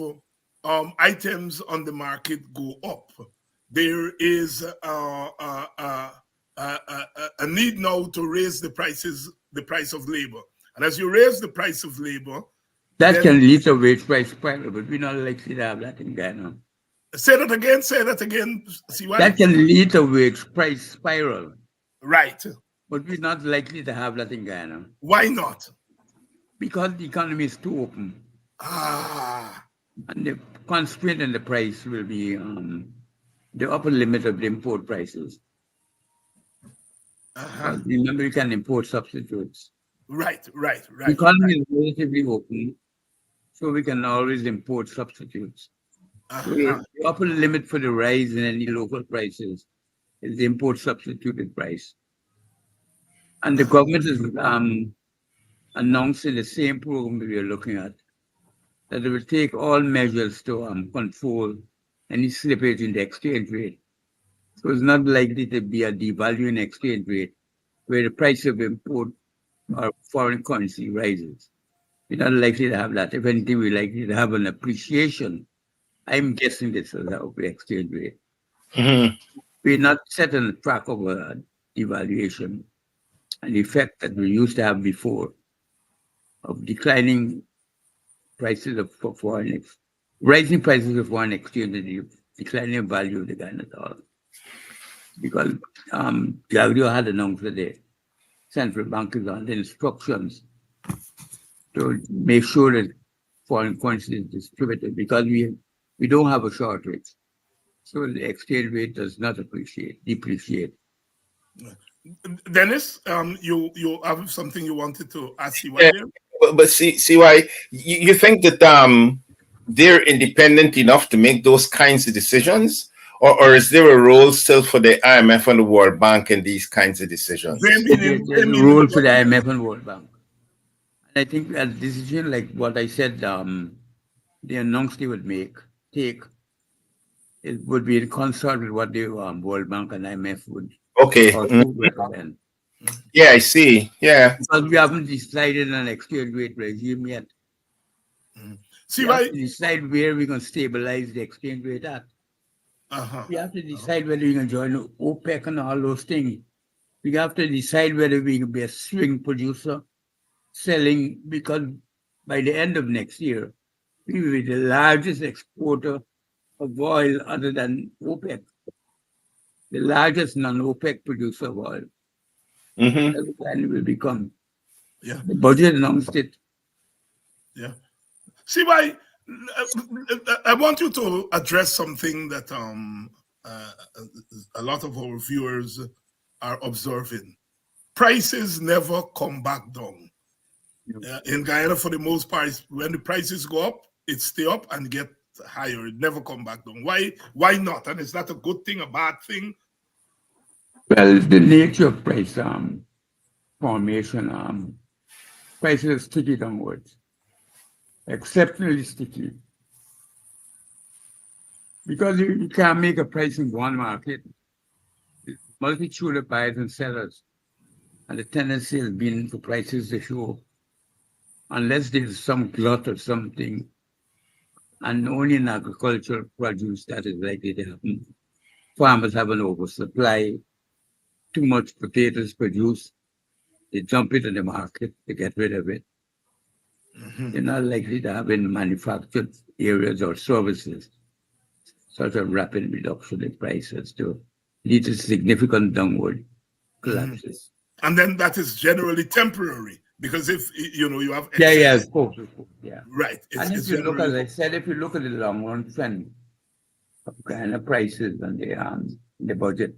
Speaker 2: items on the market go up. There is a need now to raise the price of labor, and as you raise the price of labor,
Speaker 3: That
Speaker 2: then,
Speaker 3: can lead to wage price spiral, but we're not likely to have that in Ghana.
Speaker 2: say that again. See why?
Speaker 3: That can lead to wage price spiral,
Speaker 2: Right.
Speaker 3: but we're not likely to have that in Ghana
Speaker 2: Why not?
Speaker 3: because the economy is too open. And the constraint in the price will be the upper limit of the import prices. Remember, you can import substitutes.
Speaker 2: Right.
Speaker 3: The economy is relatively open, so we can always import substitutes. So the upper limit for the rise in any local prices is the import substituted price. And the government is announcing the same program we are looking at, that it will take all measures to control any slippage in the exchange rate. So it's not likely to be a devaluing exchange rate where the price of import or foreign currency rises. We're not likely to have that. If anything, we're likely to have an appreciation. I'm guessing this is of the exchange rate. We're not set on the track of a devaluation, an effect that we used to have before of declining prices of rising prices of foreign exchange and the declining value of the Ghana dollar. Because Gaudio had announced that the central bank is under instructions to make sure that foreign currency is distributed because we don't have a shortage. So the exchange rate does not depreciate.
Speaker 2: Dennis, you have something you wanted to ask you there?
Speaker 4: But see why you think that they're independent enough to make those kinds of decisions, or is there a role still for the IMF and the World Bank in these kinds of decisions?
Speaker 3: There's a role for the IMF and World Bank. And I think a decision like what I said, they announced they would take, it would be in concert with what the World Bank and IMF would recommend.
Speaker 4: Yeah, I see. Yeah.
Speaker 3: Because we haven't decided on an exchange rate regime yet.
Speaker 2: See
Speaker 3: we
Speaker 2: why?
Speaker 3: have to decide where we're going to stabilize the exchange rate at. We have to decide whether we're going to join OPEC and all those things. We have to decide whether we can be a swing producer selling, because by the end of next year, we will be the largest exporter of oil other than OPEC, the largest non-OPEC producer of oil. That's the plan it will become.
Speaker 2: Yeah.
Speaker 3: The budget announced it.
Speaker 2: Yeah. See why? I want you to address something that a lot of our viewers are observing. Prices never come back down. In Guyana, for the most part, when the prices go up, it stay up and get higher. It never come back down. Why not? And is that a good thing, a bad thing?
Speaker 3: Well, the nature of price formation, prices are sticky downwards, exceptionally sticky. Because you can't make a price in one market. It's multitude of buyers and sellers. And the tendency has been for prices to show, unless there's some glut or something, and only in agricultural produce that is likely to happen. Farmers have an oversupply, too much potatoes produced, They jump into the market to get rid of it. You're not likely to have in manufactured areas or services such a rapid reduction in prices to lead to significant downward collapses.
Speaker 2: And then that is generally temporary, because if you have
Speaker 3: Yeah,
Speaker 2: excess,
Speaker 3: of course, yeah.
Speaker 2: right?
Speaker 3: And if you look, as I said, if you look at the long run trend of kind of prices and the budget,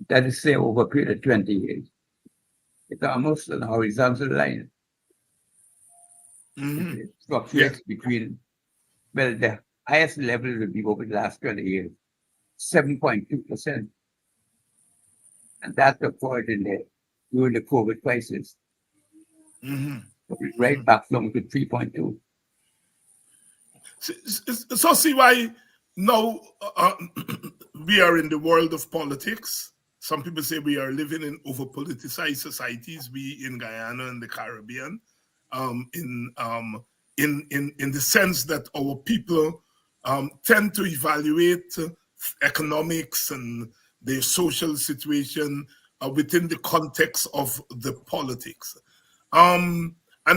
Speaker 3: that is say over a period of 20 years, it's almost an horizontal line. It fluctuates between, well, the highest level will be over the last 20 years, 7.2%. And that's avoided during the COVID crisis. Right back down to 3.2.
Speaker 2: So see why now we are in the world of politics. Some people say we are living in over-politicized societies. We in Guyana and the Caribbean, in the sense that our people tend to evaluate economics and their social situation within the context of the politics. And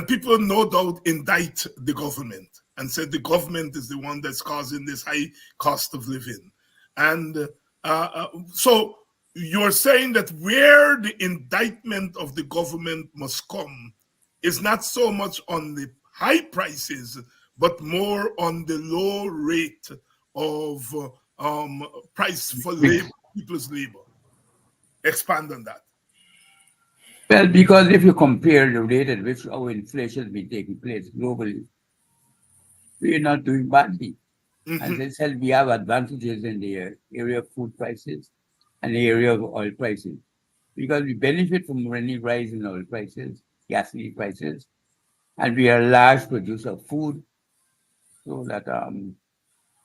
Speaker 2: people no doubt indict the government and say the government is the one that's causing this high cost of living. And so you're saying that where the indictment of the government must come is not so much on the high prices, but more on the low rate of price for labor, people's labor. Expand on that.
Speaker 3: Well, because if you compare the rate at which our inflation has been taking place globally, we are not doing badly. As I said, we have advantages in the area of food prices and the area of oil prices, because we benefit from any rise in oil prices, gasoline prices, and we are a large producer of food, so that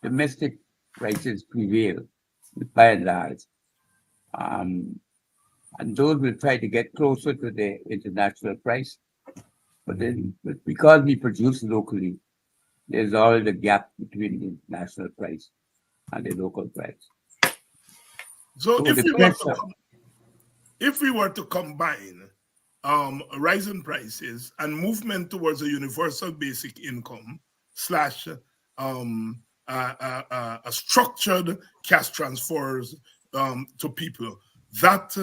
Speaker 3: domestic prices prevail by and large. And those will try to get closer to the international price. But because we produce locally, there's all the gap between the national price and the local price.
Speaker 2: So if we were to combine rising prices and movement towards a universal basic income slash a structured cash transfers to people, that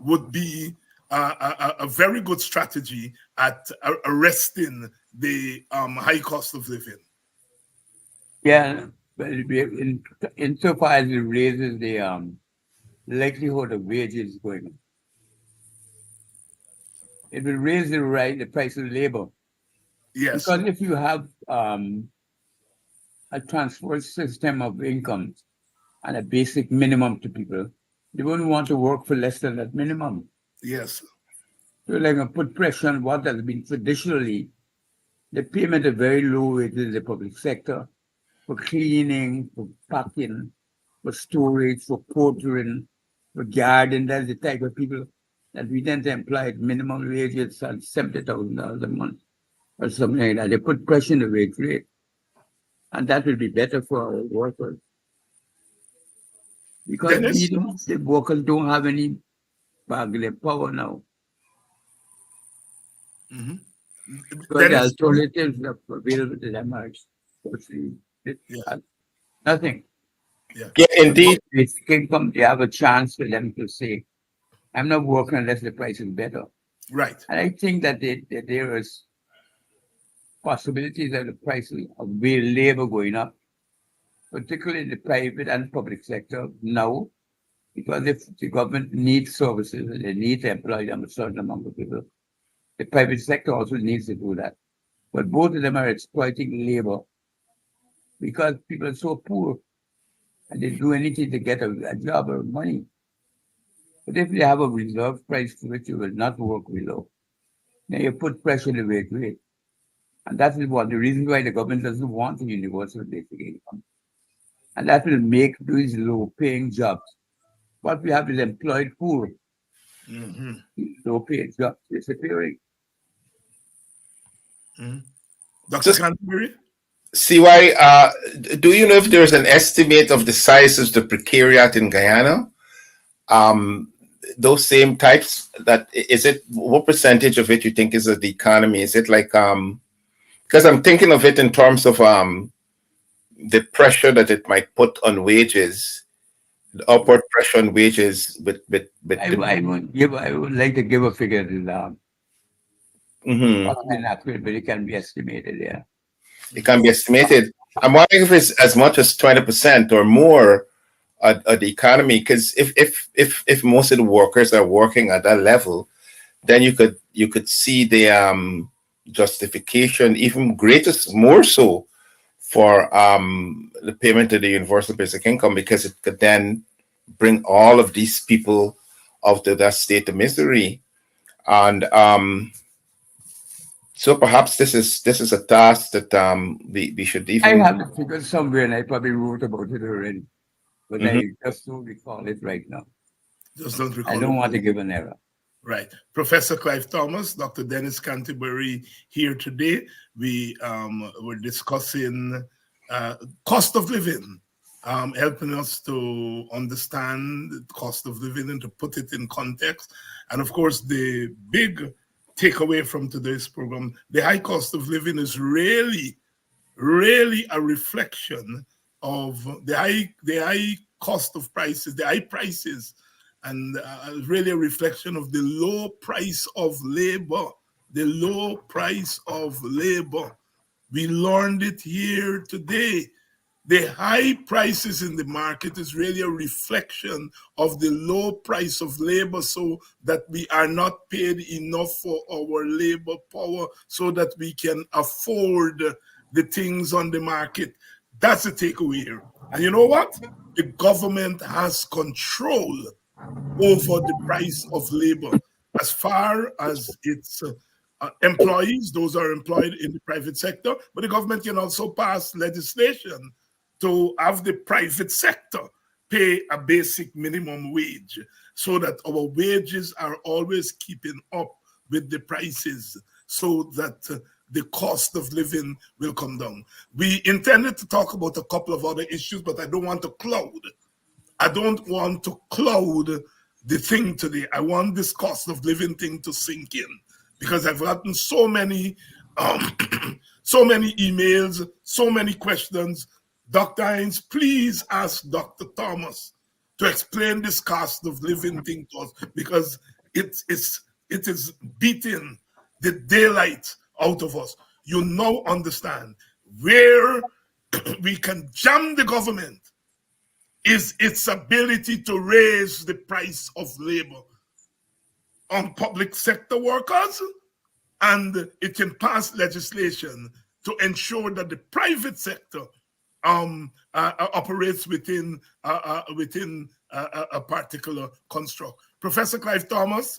Speaker 2: would be a very good strategy at arresting the high cost of living.
Speaker 3: Yeah, but insofar as it raises the likelihood of wages going up, it will raise the price of labor.
Speaker 2: Yes.
Speaker 3: Because if you have a transfer system of incomes and a basic minimum to people, they wouldn't want to work for less than that minimum.
Speaker 2: Yes.
Speaker 3: So like put pressure on what has been traditionally the payment of very low wages in the public sector for cleaning, for packing, for storage, for portering, for garden. That's the type of people that we tend to employ at minimum wages at $70,000 a month or something like that. They put pressure on the wage rate. And that will be better for our workers. Because the workers don't have any bargaining power now. Because the alternatives that are available to them are nothing.
Speaker 4: Yeah, indeed.
Speaker 3: If they have a chance for them to say, I'm not working unless the price is better.
Speaker 2: Right.
Speaker 3: And I think that there is possibilities of the price of labor going up, particularly in the private and public sector now, because if the government needs services and they need to employ them a certain amount of people, the private sector also needs to do that. But both of them are exploiting labor because people are so poor and they do anything to get a job or money. But if they have a reserve price for which you will not work below, then you put pressure on the wage rate. And that is one of the reasons why the government doesn't want a universal basic income. And that will make these low-paying jobs. What we have is employed poor. Low-paying jobs disappearing.
Speaker 2: Dr. Canterbury?
Speaker 4: CY, do you know if there's an estimate of the size of the precariat in Guyana? those same types? That is it? What percentage of it you think is of the economy? Is it like because I'm thinking of it in terms of the pressure that it might put on wages, the upward pressure on wages
Speaker 3: I would like to give a figure that
Speaker 4: Mhm.
Speaker 3: inaccurate, but it can be estimated. Yeah.
Speaker 4: It can be estimated. I'm wondering if it's as much as 20% or more of the economy. Because if most of the workers are working at that level, then you could see the justification even greater, more so, for the payment of the universal basic income, because it could then bring all of these people out of that state of misery. And so perhaps this is a task that we should
Speaker 3: I
Speaker 4: even.
Speaker 3: have the figure somewhere, and I probably wrote about it already, but I just don't recall it right now.
Speaker 2: Just don't recall.
Speaker 3: I don't want to give an error.
Speaker 2: Right. Professor Clive Thomas, Dr. Dennis Canterbury here today. We were discussing cost of living, helping us to understand the cost of living and to put it in context. And of course, the big takeaway from today's program, the high cost of living is really a reflection of the high cost of prices, the high prices, and really a reflection of the low price of labor, the low price of labor. We learned it here today. The high prices in the market is really a reflection of the low price of labor, so that we are not paid enough for our labor power so that we can afford the things on the market. That's the takeaway here. And you know what? The government has control over the price of labor as far as its employees, those are employed in the private sector, but the government can also pass legislation to have the private sector pay a basic minimum wage so that our wages are always keeping up with the prices, so that the cost of living will come down. We intended to talk about a couple of other issues, but I don't want to cloud the thing today. I want this cost of living thing to sink in, because I've gotten so many emails, so many questions. Dr. Hines, please ask Dr. Thomas to explain this cost of living thing to us, because it is beating the daylight out of us. You now understand where we can jam the government is its ability to raise the price of labor on public sector workers, and it can pass legislation to ensure that the private sector operates within a particular construct. Professor Clive Thomas,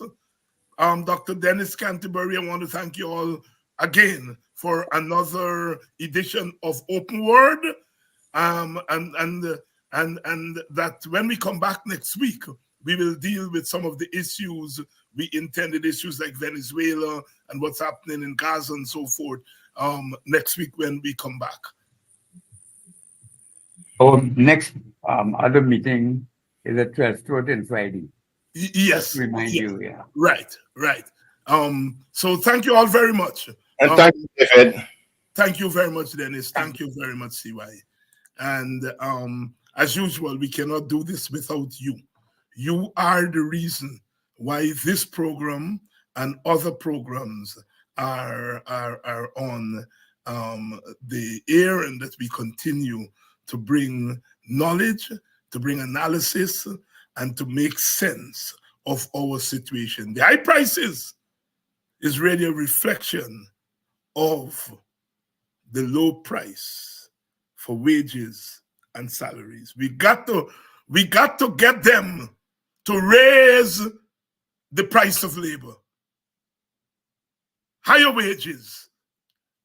Speaker 2: Dr. Dennis Canterbury, I want to thank you all again for another edition of Open Word, and that when we come back next week, we will deal with some of the issues we intended, issues like Venezuela and what's happening in Gaza and so forth, next week when we come back.
Speaker 3: Our next other meeting is at 12th and Friday.
Speaker 2: Yes.
Speaker 3: Remind you, yeah.
Speaker 2: Right. So thank you all very much.
Speaker 4: And thank you, David.
Speaker 2: Thank you very much, Dennis. Thank you very much, CY. And as usual, we cannot do this without you. You are the reason why this program and other programs are on the air, and that we continue to bring knowledge, to bring analysis, and to make sense of our situation. The high prices is really a reflection of the low price for wages and salaries. We got to get them to raise the price of labor. Higher wages,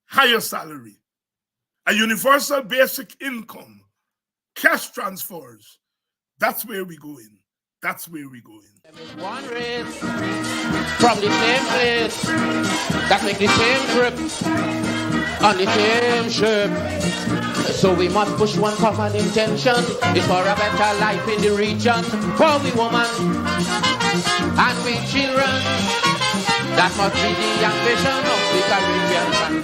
Speaker 2: higher salary, a universal basic income, cash transfers. That's where we go in. That's where we go in.
Speaker 1: One race from the same place that make the same trip on the same ship. So we must push one common intention. It's for a better life in the region. For we woman and we children. That must be the ambition of the Caribbean.